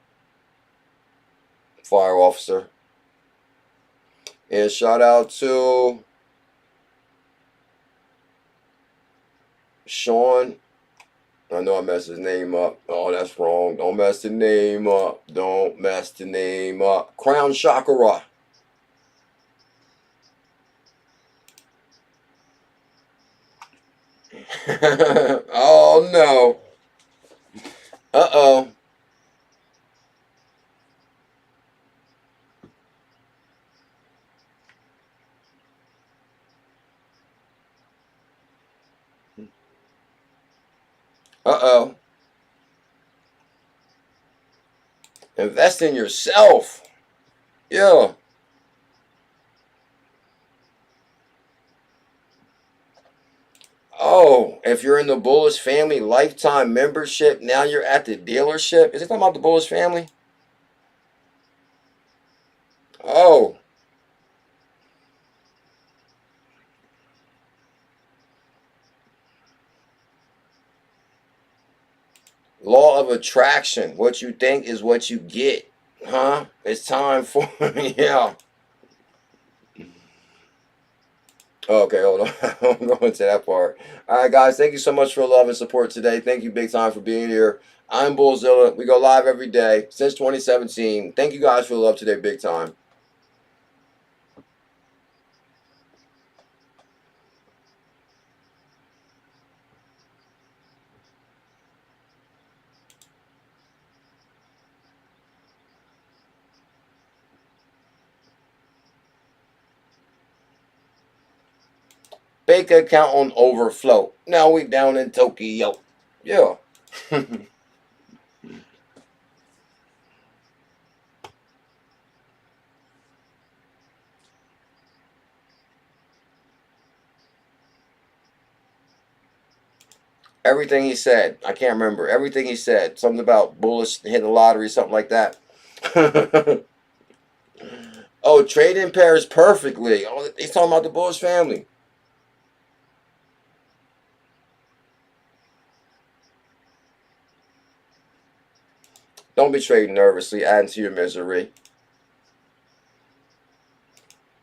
Fire officer. And shout out to Sean. I know I messed his name up. Oh, that's wrong. Don't mess the name up. Don't mess the name up. Krown Chakra. Oh, no. Uh-oh. Uh-oh. Invest in yourself. Yeah. Oh, if you're in the Bullish family lifetime membership, now you're at the dealership. Is it talking about the Bullish family? Oh. Law of attraction. What you think is what you get. Huh? It's time for, yeah. Okay, hold on. I'm going to that part. All right, guys. Thank you so much for the love and support today. Thank you big time for being here. I'm Bullzilla. We go live every day since 2017. Thank you guys for the love today big time. Bank account on overflow. Now we down in Tokyo. Yeah. Everything he said. I can't remember. Everything he said. Something about Bullish hitting the lottery, something like that. Oh, trading pairs perfectly. Oh, he's talking about the Bullish family. Don't be trading nervously, adding to your misery.